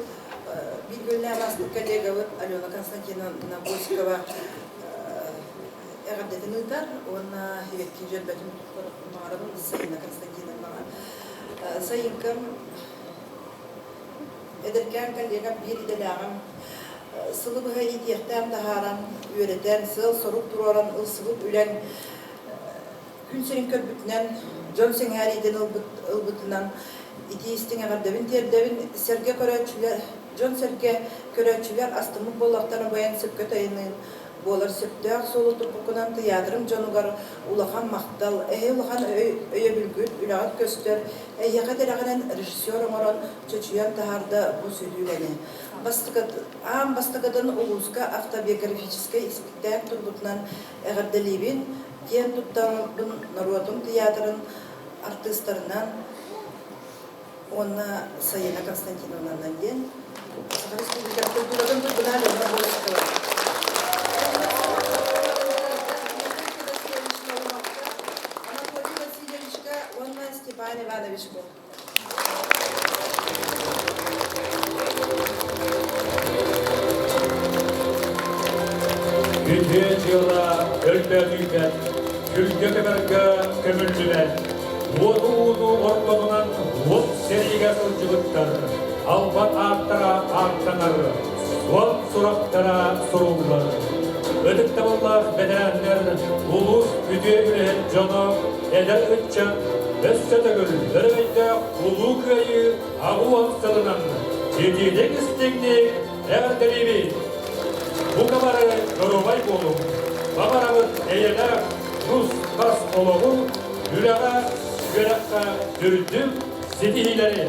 билгелне бастык коллега вот Алена Константиновна Боськова эгадетин ыйтар, онна хевекки жербетим маарабын Сайына Константиновнага. Сайынкам эдеркен коллега бир иделагам сылы быга идиектен тахаран үйретен сыл сорук тураран ылсыбыт үлен күн серин көрбүтүнен жон сеңәриден ылбытынан итиистиң агардабин тердебин серге көрөчүлөр жон серге көрөчүлөр астымы боллактаны баян сөпкө тайынын болар сөптөк солуту букунан театрым жонугар улахан мактал улахан өйө бүлгүт үлагат көстөр эйяка дераганан режиссер оңорон чөчүян тахарда бу сөйлүлени бастыгадан улуска автобиографический спектакль турбутунан эгерделибин кен туттарбын народун театрын артисттарынан онна Сайына Константиновнанан ден республика культурадан турбунан Анатолий Васильевичка онна Степан Иванович был. Gündüz yıla ölmediyken, külge kemerge kömürlüler, Odu ormanından ot seriye sılcılıklar, albat arttara arttanar, son suraktara sorullar. Ödük tabanlar bedenler, ulus güdüye gülen canı, eder ütçen, Össete gül, öreyde ulu köyü, avu aksalınan, yediğilik istekli, erdelibi. Bu kamarı yorubay bolu, kamarımız eyeler, Rus kas oluğu, Gülağa, Gülağa, Dürdüm, Sidihileri.